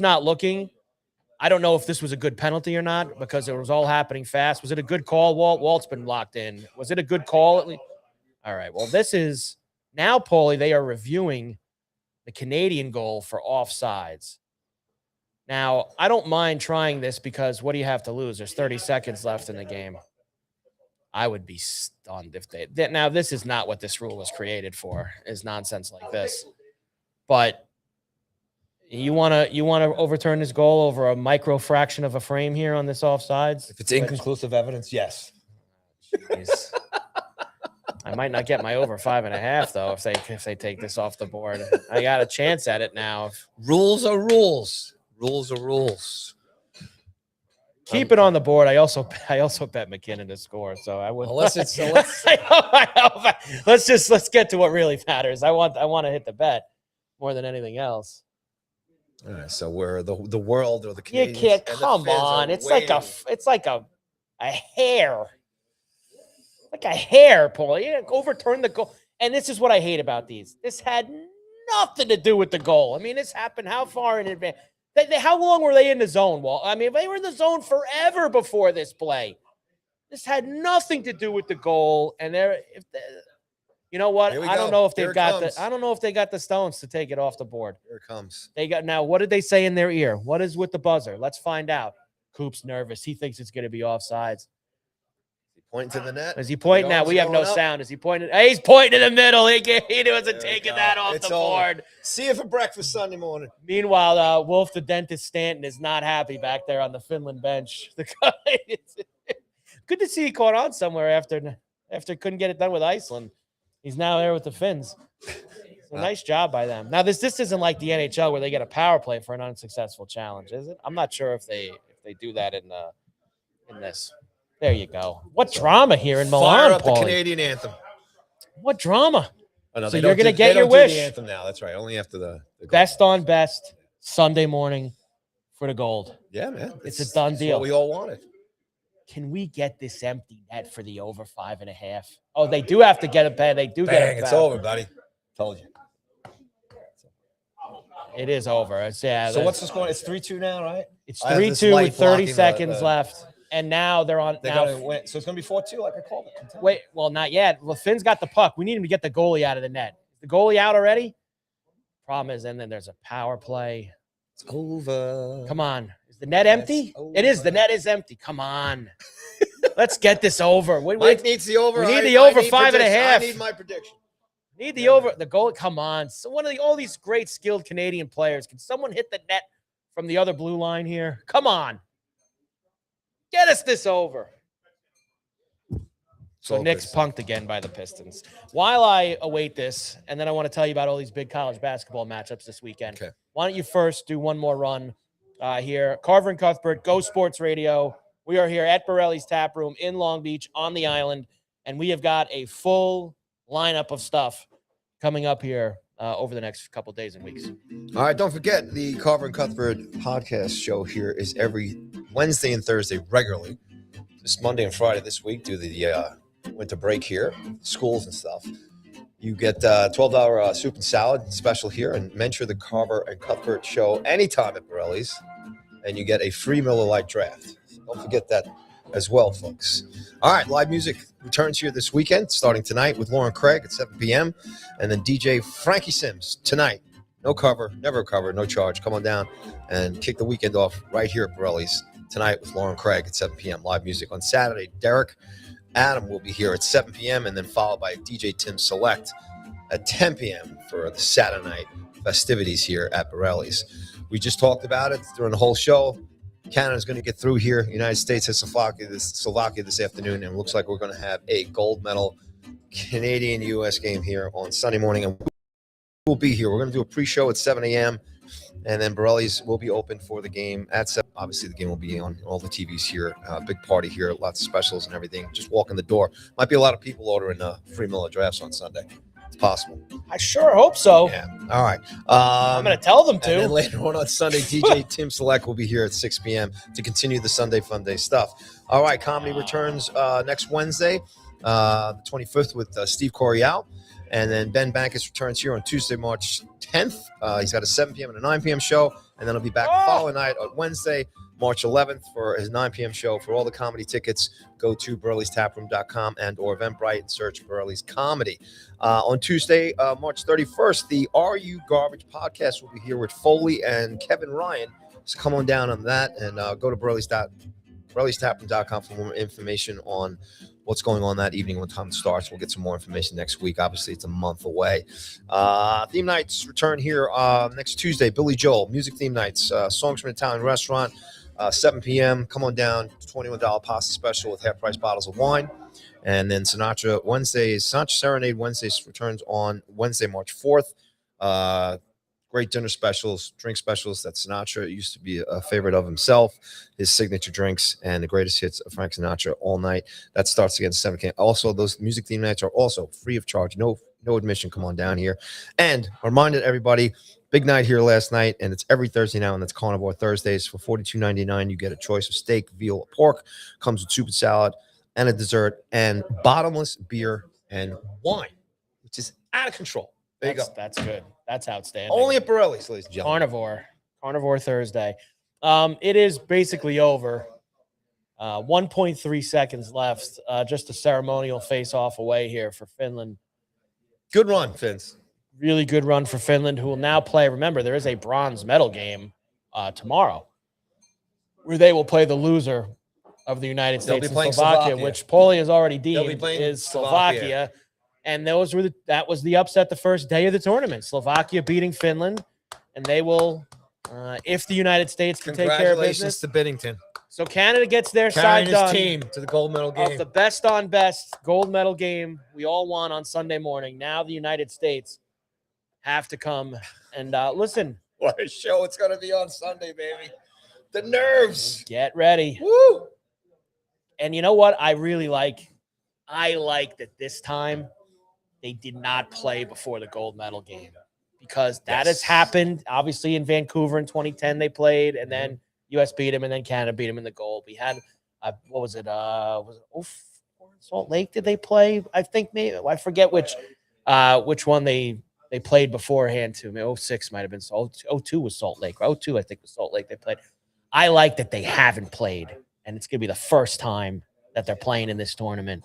not looking. I don't know if this was a good penalty or not because it was all happening fast. Was it a good call, Walt? Walt's been locked in. Was it a good call at least? All right. Well, this is now, Paulie, they are reviewing the Canadian goal for offsides. Now, I don't mind trying this because what do you have to lose? There's 30 seconds left in the game. I would be stunned if they – now, this is not what this rule was created for, is nonsense like this. But you want to overturn this goal over a micro fraction of a frame here on this offsides? If it's inconclusive evidence, yes. Jeez. I might not get my over 5.5 though if they take this off the board. I got a chance at it now. Rules are rules. Rules are rules. Keep it on the board. I also bet McKinnon to score, so I would. Let's get to what really matters. I want to hit the bet more than anything else. All right, so we're the world or the You Canadians. can't. and the Come fans are on. It's waiting. like a hair. Like a hair, Paul. You overturn the goal. And this is what I hate about these. This had nothing to do with the goal. I mean, this happened how far in advance? How long were they in the zone, Walt? I mean, they were in the zone forever before this play. This had nothing to do with the goal. And you know what? Here we I don't go. know if Here they've it got comes. I don't know if they got the stones to take it off the board. Here it comes. They got now. What did they say in their ear? What is with the buzzer? Let's find out. Coop's nervous. He thinks it's going to be offsides. Pointing to the net. Is he pointing now? We have no up. sound. Is he pointing? He's pointing in the middle. He wasn't taking that off It's the over. board. See you for breakfast Sunday morning. Meanwhile, Wolf the dentist Stanton is not happy back there on the Finland bench. Good to see he caught on somewhere after couldn't get it done with Iceland. He's now there with the Finns. So nice job by them. Now this isn't like the NHL where they get a power play for an unsuccessful challenge, is it? I'm not sure if they do that in this. There you go. What drama here in Milan, Fire up the Paulie? Canadian anthem. What drama? Oh, no, So you're going to get they your don't do wish. the anthem now. That's right. Only after the Best on best Sunday morning for the gold. Yeah, man. It's a done deal. What we all wanted. Can we get this empty net for the over 5.5? Oh, they do have to get it back. They do get Bang, it it's back. over, buddy. Told you. It is over. So what's the score? It's 3-2 now, right? It's I have this 3-2 light with 30 blocking seconds left. And now they're on. They gotta win. So it's going to be 4-2 like I called it. Wait, well, not yet. Well, Finn's got the puck. We need him to get the goalie out of the net. Is the goalie out already? Problem is, and then there's a power play. It's over. Come on. Is the net empty? It is. The net is empty. Come on. Let's get this over. Mike needs the over. We need the over 5.5. I need my prediction. Need the over. The goal. Come on. So all these great skilled Canadian players. Can someone hit the net from the other blue line here? Come on. Get us this over. So Nick's punked again by the Pistons. While I await this, and then I want to tell you about all these big college basketball matchups this weekend. Okay. Why don't you first do one more run here? Carver and Cuthbert, Go Sports Radio. We are here at Borrelli's Taproom in Long Beach on the island, and we have got a full lineup of stuff coming up here over the next couple of days and weeks. All right, don't forget the Carver and Cuthbert podcast show here is every Wednesday and Thursday regularly. This Monday and Friday this week due to the winter break here, schools and stuff. You get $12 soup and salad special here and mention the Carver and Cuthbert show anytime at Borrelli's, and you get a free Miller Lite draft. Don't forget that as well, folks. All right, live music returns here this weekend, starting tonight with Lauren Craig at 7 p.m. and then DJ Frankie Sims tonight. No cover, never cover, no charge. Come on down and kick the weekend off right here at Borrelli's tonight with Lauren Craig at 7 p.m. Live music on Saturday. Derek Adam will be here at 7 p.m. and then followed by DJ Tim Select at 10 p.m. for the Saturday night festivities here at Borrelli's. We just talked about it during the whole show. Canada's going to get through here. United States has Slovakia this afternoon, and it looks like we're going to have a gold medal Canadian-U.S. game here on Sunday morning. And we'll be here. We're going to do a pre-show at 7 a.m., and then Borrelli's will be open for the game at 7. Obviously, the game will be on all the TVs here. Big party here, lots of specials and everything. Just walk in the door. Might be a lot of people ordering free Miller drafts on Sunday. It's possible. I sure hope so. Yeah. All right. I'm going to tell them to. And then later on Sunday, DJ Tim Select will be here at 6 p.m. to continue the Sunday Fun Day stuff. All right. Comedy returns next Wednesday, the 25th with Steve Coriel. And then Ben Bankus returns here on Tuesday, March 10th. He's got a 7 p.m. and a 9 p.m. show. And then he'll be back the following night on Wednesday, March 11th for his 9 p.m. show. For all the comedy tickets, go to Borrelli'sTaproom.com and or Eventbrite and search Borrelli's Comedy. On Tuesday, March 31st, the Are You Garbage podcast will be here with Foley and Kevin Ryan. So come on down on that and go to Borrelli'sTaproom.com for more information on what's going on that evening, what time it starts. We'll get some more information next week. Obviously, it's a month away. Theme nights return here next Tuesday. Billy Joel, music theme nights, songs from an Italian restaurant, 7 p.m. Come on down, $21 pasta special with half-price bottles of wine. And then Sinatra Serenade Wednesdays returns on Wednesday, March 4th. Great dinner specials, drink specials that Sinatra used to be a favorite of himself, his signature drinks, and the greatest hits of Frank Sinatra all night. That starts again at 7 p.m. Also, those music theme nights are also free of charge, no admission. Come on down here. And I reminded everybody, Big night here last night, and it's every Thursday now, and that's Carnivore Thursdays. For $42.99, you get a choice of steak, veal, or pork. Comes with soup and salad and a dessert and bottomless beer and wine, which is out of control. There you go. That's good. That's outstanding. Only at Borrelli's, ladies and gentlemen. Carnivore Thursday. It is basically over. 1.3 seconds left. Just a ceremonial face-off away here for Finland. Good run, Finns. Really good run for Finland, who will now play. Remember, there is a bronze medal game tomorrow where they will play the loser of the United States and Slovakia, which Paulie has already deemed is Slovakia. And that was the upset the first day of the tournament. Slovakia beating Finland, and they will, if the United States can take care of business. Congratulations to Biddington. So Canada gets their side done. Team to the gold medal game. Of the best on best gold medal game we all won on Sunday morning. Now the United States have to come and listen. What a show it's going to be on Sunday, baby. The nerves. Get ready. Woo! And you know what I really like? I like that this time they did not play before the gold medal game, because that has happened. Obviously in Vancouver in 2010 they played, and then US beat them, and then Canada beat them in the gold. We had, what was it? Was it Salt Lake? Did they play? I think maybe, I forget which one they played beforehand to. I mean, 06 might have been 02 was Salt Lake. 02, I think, was Salt Lake they played. I like that they haven't played, and it's going to be the first time that they're playing in this tournament,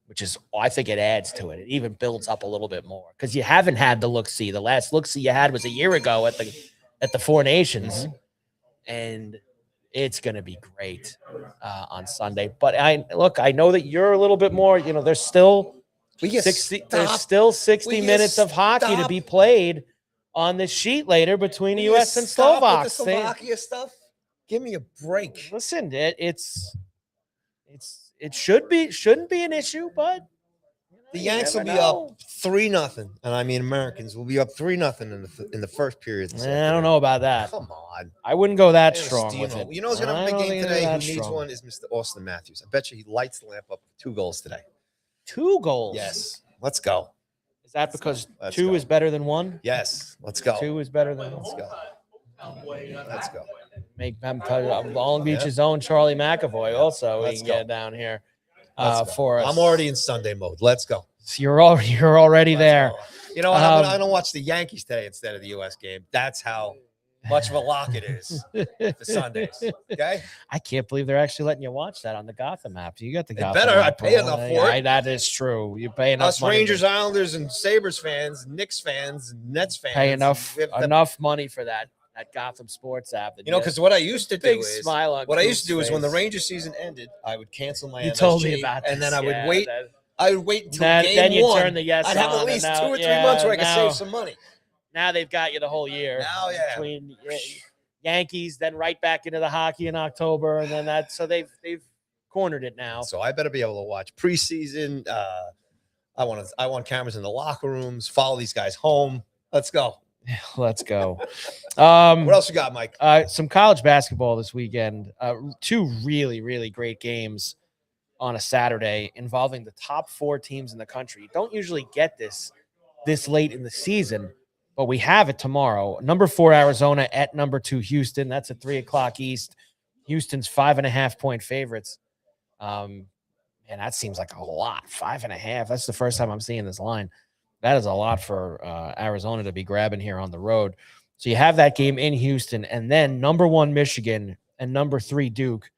which is, I think it adds to it. It even builds up a little bit more, because you haven't had the look-see. The last look-see you had was a year ago at the Four Nations, and it's going to be great on Sunday. But I know that you're a little bit more, there's still 60 minutes of hockey to be played on this sheet later between the U.S. and Slovaks. With the Slovakia stuff? Give me a break. Listen, it shouldn't be an issue, but the Yanks will be up 3-0, and I mean Americans will be up 3-0 in the first period. I don't know about that. Come on, I wouldn't go that strong with it. You know who's going to have a game today? Who needs one is Mr. Austin Matthews. I bet you he lights the lamp up for 2 goals today. 2 goals. Yes, let's go. Is that because 2 is better than 1? Yes, let's go. 2 is better than 1. Let's go. Let's go. Make Long Beach's own Charlie McAvoy also. We can get down here for us. I'm already in Sunday mode. Let's go. So you're already there. You know, I don't watch the Yankees today instead of the U.S. game. That's how much of a lock it is for Sundays. Okay. I can't believe they're actually letting you watch that on the Gotham app. You got the Gotham better. app. I pay enough for it. That is true. You pay enough. Us Rangers, Islanders, and Sabres fans, Knicks fans, Nets fans. Pay enough money for that Gotham Sports app. Because what I used to do is when the Rangers season ended, I would cancel my MSG, told me about this. and then I would wait. I would wait until game then you 1. Turn the yes I'd have at least 2 or 3 months where I could save some money. Now they've got you the whole year. Now, yeah. Between Yankees, then right back into the hockey in October, and then so they've cornered it now. So I better be able to watch preseason. I want cameras in the locker rooms. Follow these guys home. Let's go. Let's go. What else you got, Mike? Some college basketball this weekend. 2 really, really great games on a Saturday involving the top 4 teams in the country. You don't usually get this late in the season, but we have it tomorrow. Number 4 Arizona at number 2 Houston. That's at 3:00 East. Houston's 5.5-point favorites. And that seems like a lot. 5.5. That's the first time I'm seeing this line. That is a lot for Arizona to be grabbing here on the road. So you have that game in Houston, and then number 1 Michigan and number 3 Duke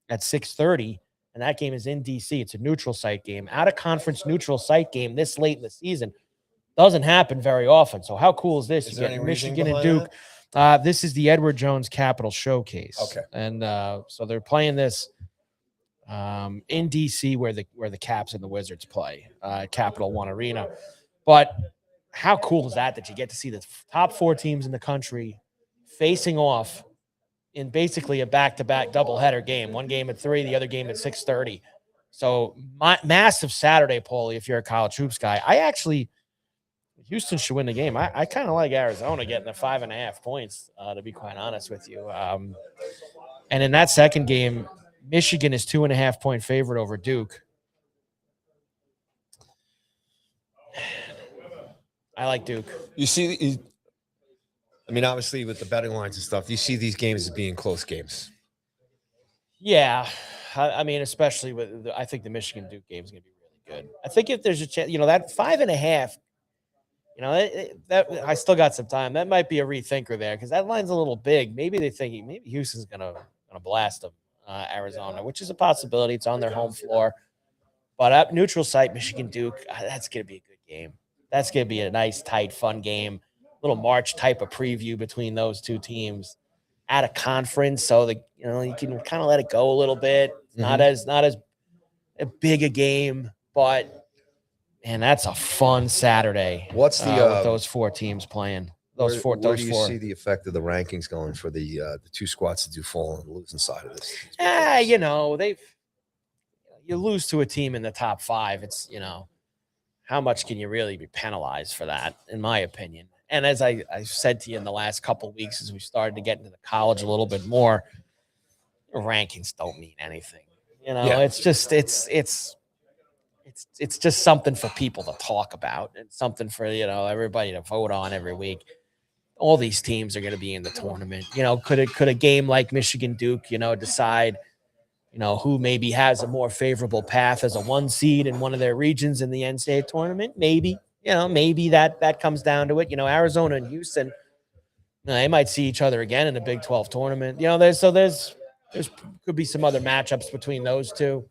at 6:30. And that game is in D.C. It's a neutral site game. Out-of-conference neutral site game this late in the season doesn't happen very often. So how cool is this? You get Michigan and Duke. This is the Edward Jones Capital Showcase. Okay. And so they're playing this in D.C. where the Caps and the Wizards play, Capital One Arena. But how cool is that you get to see the top 4 teams in the country facing off in basically a back-to-back doubleheader game. One game at 3, the other game at 6:30. So massive Saturday, Paulie, if you're a college hoops guy. Houston should win the game. I kind of like Arizona getting the 5.5 points, to be quite honest with you. And in that second game, Michigan is 2.5-point favorite over Duke. I like Duke. You see, I mean, obviously with the betting lines and stuff, you see these games as being close games. Yeah, I mean, especially with I think the Michigan Duke game is going to be really good. I think if there's a chance, that 5.5, that I still got some time. That might be a rethinker there because that line's a little big. Maybe they're thinking maybe Houston's gonna blast them, Arizona, which is a possibility. It's on their home floor, but at neutral site, Michigan Duke, that's gonna be a good game. That's gonna be a nice, tight, fun game. Little March type of preview between those two teams at a conference, so that you can kind of let it go a little bit. It's not as big a game, but. Man, that's a fun Saturday. What's the with those four teams playing? Where do you see the effect of the rankings going for the two squads that do fall on the losing side of this? You lose to a team in the top 5. It's how much can you really be penalized for that? In my opinion, and as I said to you in the last couple of weeks, as we started to get into the college a little bit more, rankings don't mean anything. It's just it's just something for people to talk about and something for everybody to vote on every week. All these teams are going to be in the tournament. Could a game like Michigan Duke decide who maybe has a more favorable path as a 1 seed in one of their regions in the NCAA tournament? Maybe maybe that comes down to it. Arizona and Houston, they might see each other again in the Big 12 tournament. There's could be some other matchups between those two.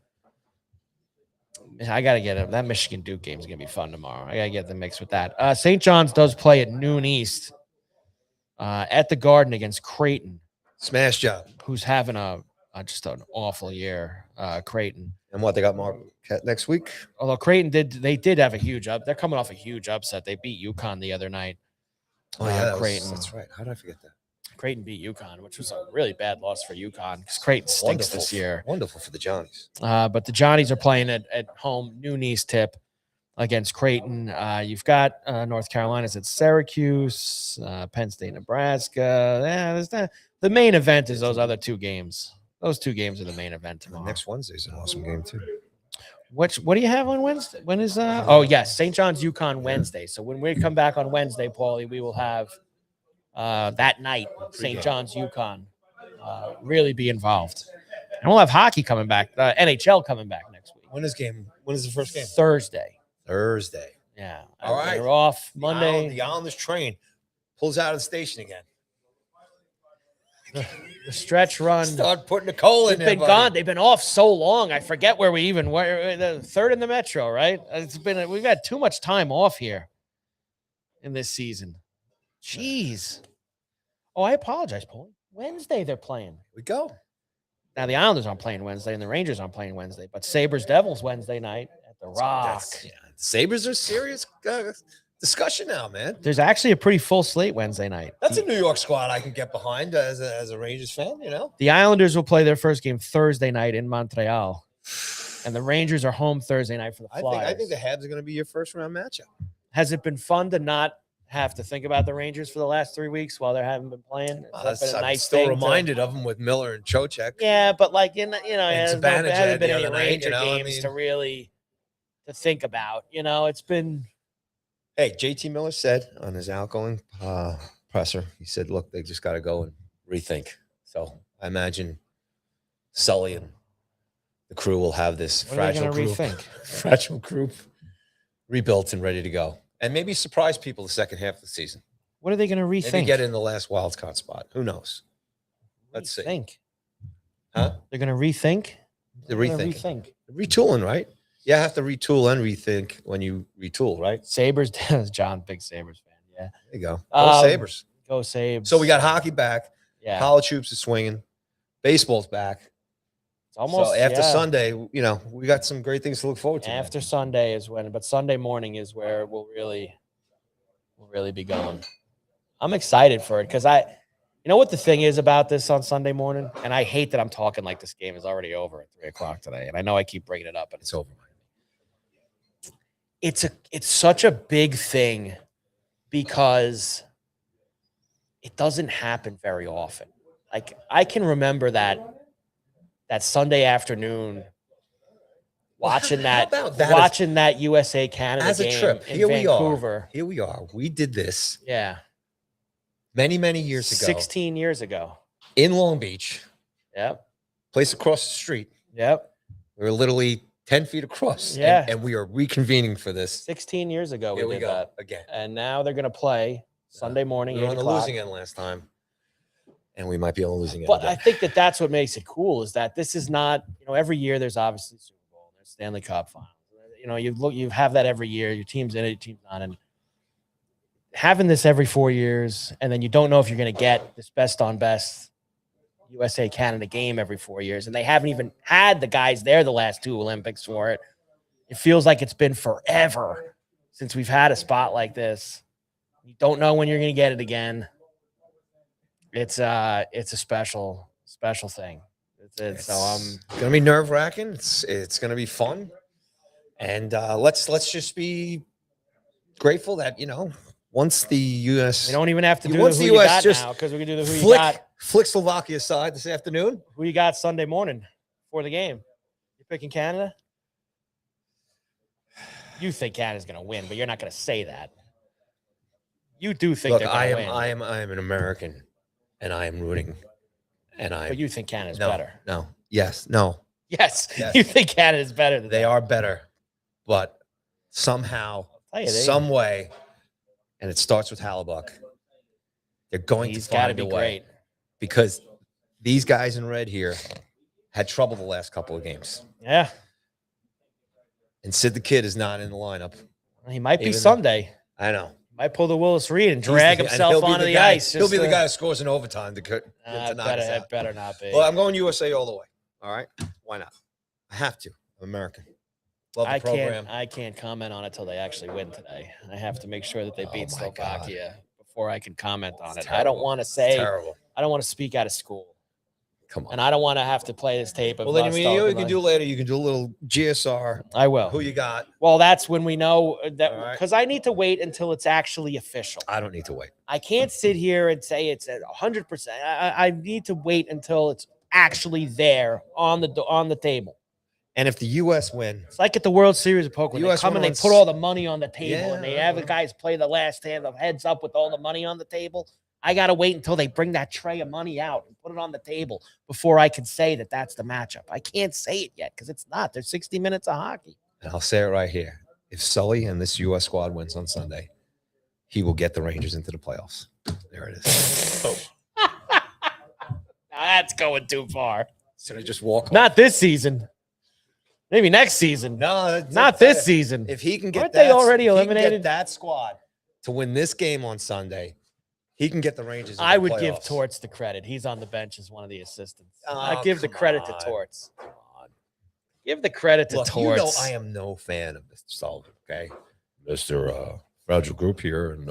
I got to get it. That Michigan Duke game is going to be fun tomorrow. I got to get the mix with that. St. John's does play at noon East at the Garden against Creighton. Smash job. Who's having just an awful year, Creighton. And what, they got Marquette next week? Although Creighton did have a huge they're coming off a huge upset. They beat UConn the other night. Oh, yeah, Creighton. That's right. How did I forget that? Creighton beat UConn, which was a really bad loss for UConn because Creighton stinks this year. Wonderful for the Johnnies. But the Johnnies are playing at home, noon East tip against Creighton. You've got North Carolina's at Syracuse, Penn State, Nebraska. Yeah, the main event is those other 2 games. Those 2 games are the main event tomorrow. Next Wednesday's an awesome game too. What do you have on Wednesday? When is oh yes, St. John's UConn Wednesday. So when we come back on Wednesday, Paulie, we will have that night St. John's UConn really be involved. And we'll have hockey coming back, NHL coming back next week. When is the first game? Thursday. Yeah. All right. We're off Monday. The Islanders train pulls out of the station again. The stretch run. Start putting the coal in there. They've been gone. They've been off so long. I forget where we even were. The 3rd in the Metro, right? We've had too much time off here in this season. Jeez. Oh, I apologize, Paul. Wednesday they're playing. Here we go. Now the Islanders aren't playing Wednesday and the Rangers aren't playing Wednesday, but Sabres Devils Wednesday night at the Rock. Sabres are serious discussion now, man. There's actually a pretty full slate Wednesday night. That's a New York squad I can get behind as a Rangers fan, The Islanders will play their first game Thursday night in Montreal, and the Rangers are home Thursday night for the Flyers. I think the Habs are going to be your first round matchup. Has it been fun to not have to think about the Rangers for the last 3 weeks while they haven't been playing? I'm still reminded of them with Miller and Chochek. Yeah, but there hasn't been any Ranger games to think about. It's been. Hey, JT Miller said on his outgoing presser, he said, "Look, they just got to go and rethink." So I imagine Sully and the crew will have this fragile group rebuilt and ready to go. And maybe surprise people the second half of the season. What are they going to rethink? Maybe get in the last wild card spot. Who knows? Let's see. Huh? They're going to rethink? The rethink. Retooling, right? You have to retool and rethink when you retool, right? Sabres. John, big Sabres fan. Yeah. There you go. Go Sabres. Go Sabres. So we got hockey back. Yeah. College hoops is swinging. Baseball's back. It's almost so after Sunday, we got some great things to look forward to. After Sunday is but Sunday morning is where we'll really be going. I'm excited for it because you know what the thing is about this on Sunday morning, and I hate that I'm talking like this game is already over at 3:00 today, and I know I keep bringing it up, but it's over. It's such a big thing because it doesn't happen very often. Like I can remember that Sunday afternoon watching that USA Canada as a game trip in Vancouver. Here we are. We did this. Yeah. many years ago, 16 years ago. in Long Beach, Yep. place across the street. Yep. We were literally 10 feet across. Yeah. And we are reconvening for this. 16 years ago Here we we did go that. again. And now they're going to play Sunday morning, We were 8 on the o'clock. losing end last time. And we might be on the losing end But again. I think that that's what makes it cool is that this is not, every year there's obviously Super Bowl, there's Stanley Cup finals. You have that every year. Your team's in it, your team's not. And having this every 4 years, and then you don't know if you're going to get this best on best USA Canada game every 4 years, and they haven't even had the guys there the last 2 Olympics for it. It feels like it's been forever since we've had a spot like this. You don't know when you're going to get it again. It's a special thing. It's gonna be nerve-wracking. It's gonna be fun, and let's just be grateful that once the U.S. we don't even have to do once the the who you US got just now because we can do the who you got. flick Slovakia aside this afternoon. Who you got Sunday morning for the game? You picking Canada? You think Canada's going to win, but you're not going to say that. You do think Look, they're going to win. I am an American, and I am rooting, but you think Canada's no, better? No. Yes. No. Yes. Yes. You think Canada's better than They them. are better, but somehow, some way, and it starts with Hallebuck. They're going He's to got to find be a way great. because these guys in red here had trouble the last couple of games. Yeah. And Sid the Kid is not in the lineup. He might be Even though- Sunday. I know. Might pull the Willis Reed and drag And himself he'll be onto the guy- ice. He'll be the guy who scores in overtime to knock us It out. better not be. Well, I'm going USA all the way. All right. Why not? I have to. I'm American. Love the program. I can't comment on it till they actually win today. I have to make sure that they beat my God. Slovakia before I can comment on It's it. I don't terrible. want to It's say. terrible. I don't want to speak out of school, Come on. and I don't want to have to play this tape. Of Well, then us you talking can do later. You can do a little GSR. I will. Who you got? Well, that's when we know that All right. because I need to wait until it's actually official. I don't need to wait. I can't sit here and say it's at 100%. I need to wait until it's actually there on the table. And if the U.S. win, It's like at the World Series of poker. They US come and they won put all the money on the table, and they Yeah. have the guys play the last hand of heads up with all the money on the table. I got to wait until they bring that tray of money out and put it on the table before I can say that that's the matchup. I can't say it yet because it's not. There's 60 minutes of hockey. and I'll say it right here, if Sully and this U.S. squad wins on Sunday, he will get the Rangers into the playoffs. There it is. Now that's going too far. Should I just walk? Not this season. Maybe next season. No, Not this season. If he can get Aren't they already if he can eliminated? get that squad to win this game on Sunday, he can get the Rangers. Into I the would give playoffs. Torts the credit. He's on the bench as one of the assistants. Oh, I give the come credit on. to Torts. Give the credit to Look, Torts. I am no fan of Mr. Sullivan. Okay, Mr. Fragile Group here, and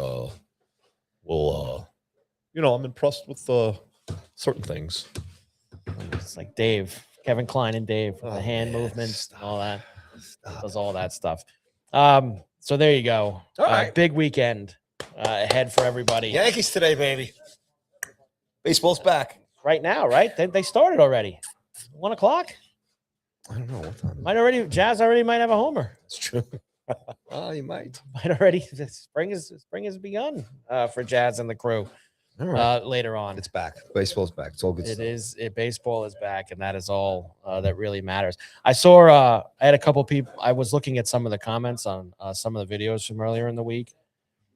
we'll, I'm impressed with certain things. It's like Dave, Kevin Klein and Dave, with Oh, the hand man, movements and all that. Stop. Does all that stuff. So there you go. All right. Big weekend ahead for everybody. Yankees today, baby. Baseball's back. Right now, right? They started already. 1 o'clock. I don't know what time. Jazz already might have a homer. It's true. Oh, you might. The spring has begun for Jazz and the crew. All right. Later on. It's back. Baseball's back. It's all good It stuff. is. Baseball is back, and that is all that really matters. I saw. I had a couple people. I was looking at some of the comments on some of the videos from earlier in the week,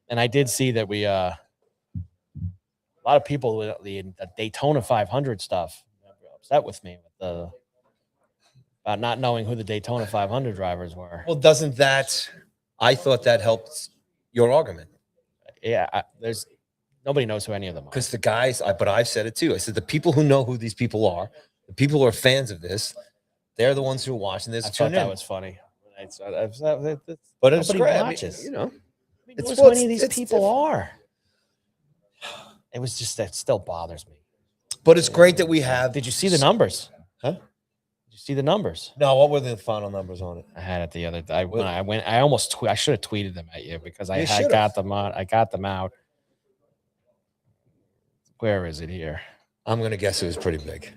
and I did see that we a lot of people with the Daytona 500 stuff upset with me with about not knowing who the Daytona 500 drivers were. Well, doesn't that? I thought that helped your argument Yeah, there's nobody knows who any of them are. because the guys. But I've said it too. I said the people who know who these people are, the people who are fans of this, they're the ones who are watching this. I thought that was funny. But it's nobody great. watches. It's It's what's- many of these it's people different. are. It was just that still bothers me. But it's great that we have. Did you see the numbers? Huh? Did you see the numbers? No, what were the final numbers on it? I had it the other day. When I went, I almost I should have tweeted them at you because I You had should've. got them out. I got them out. Where is it here? I'm gonna guess it was pretty big.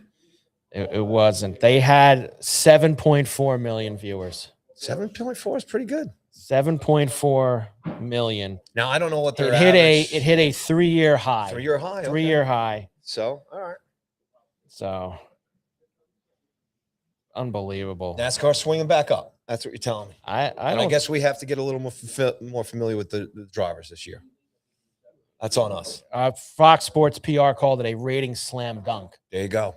It wasn't. They had 7.4 million viewers. 7.4 is pretty good. 7.4 million. Now I don't know what their It hit a 3-year high. 3-year high. 3-year high. So all right. So unbelievable. NASCAR swinging back up. That's what you're telling me. I guess we have to get a little more familiar with the drivers this year. That's on us. Fox Sports PR called it a rating slam dunk. There you go.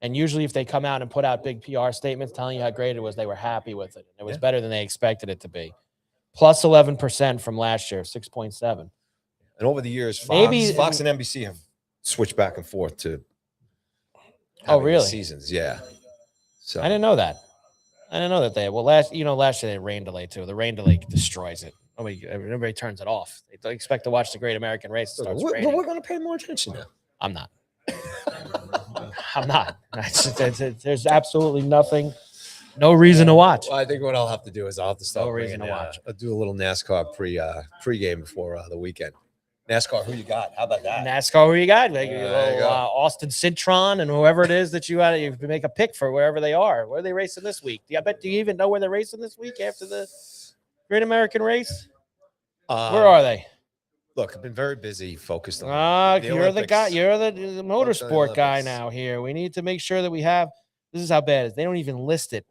And usually if they come out and put out big PR statements telling you how great it was, they were happy with it. It was better than they expected it to be. Plus 11% from last year, 6.7. And over the years, Fox and NBC have switched back and forth to really? Seasons. Yeah. So I didn't know that. Last year they had rain delay too. The rain delay destroys it. Everybody turns it off. They expect to watch the Great American Race. We're going to pay more attention now. I'm not. I'm not. There's absolutely nothing, no reason to watch. Well, I think what I'll have to do is I'll have to start. No reason to watch. I'll do a little NASCAR pre-game before the weekend. NASCAR, who you got? How about that? NASCAR, who you got? Austin Cintron and whoever it is that you make a pick for wherever they are. Where are they racing this week? Do you even know where they're racing this week after the Great American Race? Where are they? Look, I've been very busy focused on you're Olympics. The guy. You're the motorsport guy now here. We need to make sure that we have – this is how bad it is. They don't even list it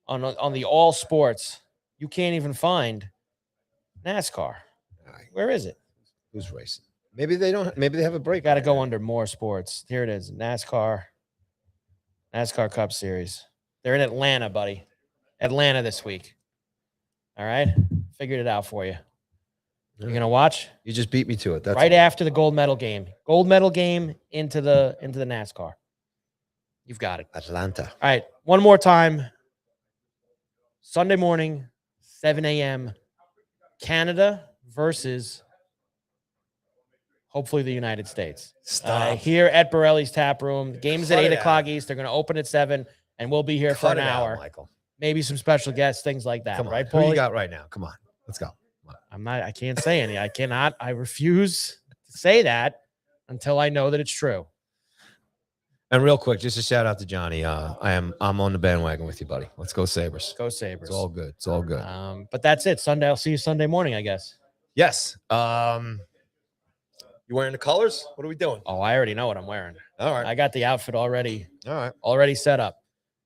on the all sports. You can't even find NASCAR. Where is it? Who's racing? Maybe they don't. Maybe they have a break. Got to go under more sports. Here it is. NASCAR Cup Series. They're in Atlanta, buddy. Atlanta this week. All right? Figured it out for you. You're going to watch? You just beat me to it. That's right after the gold medal game. Gold medal game into the NASCAR. You've got it. Atlanta. All right. One more time. Sunday morning, 7 a.m. Canada versus hopefully the United States. Here at Borrelli's Taproom. The game's at 8 o'clock East. They're going to open at 7, and we'll be here for an hour. Michael. Maybe some special guests, things like that. Come on. Right, Paul? Who you got right now? Come on. Let's go. I can't say any. I cannot. I refuse to say that until I know that it's true. And real quick, just a shout out to Johnny. I'm on the bandwagon with you, buddy. Let's go Sabres. Go Sabres. It's all good. It's all good. But that's it. Sunday. I'll see you Sunday morning, I guess. Yes. You wearing the colors? What are we doing? Oh, I already know what I'm wearing. All right. I got the outfit already. All right. Already set up.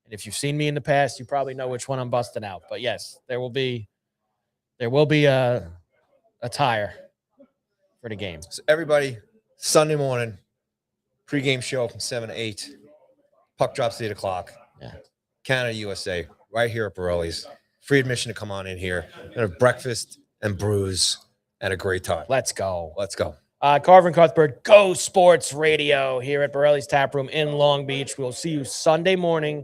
And if you've seen me in the past, you probably know which one I'm busting out. But yes, there will be a attire for the game. So everybody, Sunday morning, pregame show from 7 to 8. Puck drops at 8 o'clock. Yeah. Canada, USA, right here at Borrelli's. Free admission to come on in here. And have breakfast and brews and a great time. Let's go. Let's go. Carver and Cuthbert, Go Sports Radio here at Borrelli's Taproom in Long Beach. We'll see you Sunday morning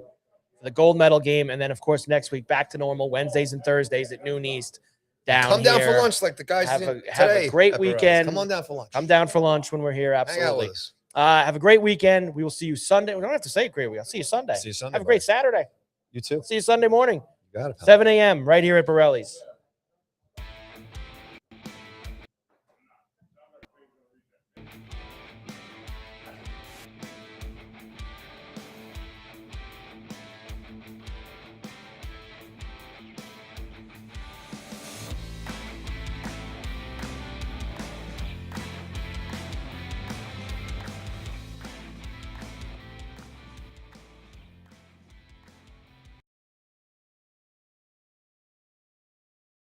for the gold medal game. And then, of course, next week, back to normal, Wednesdays and Thursdays at noon East. Come down for lunch like the guys have a great weekend. Come on down for lunch. Come down for lunch when we're here. Absolutely. Hang out with us. Have a great weekend. We will see you Sunday. We don't have to say great week. I'll see you Sunday. See you Sunday. Have a great Saturday. You too. See you Sunday morning. You got it. 7 a.m. right here at Borrelli's.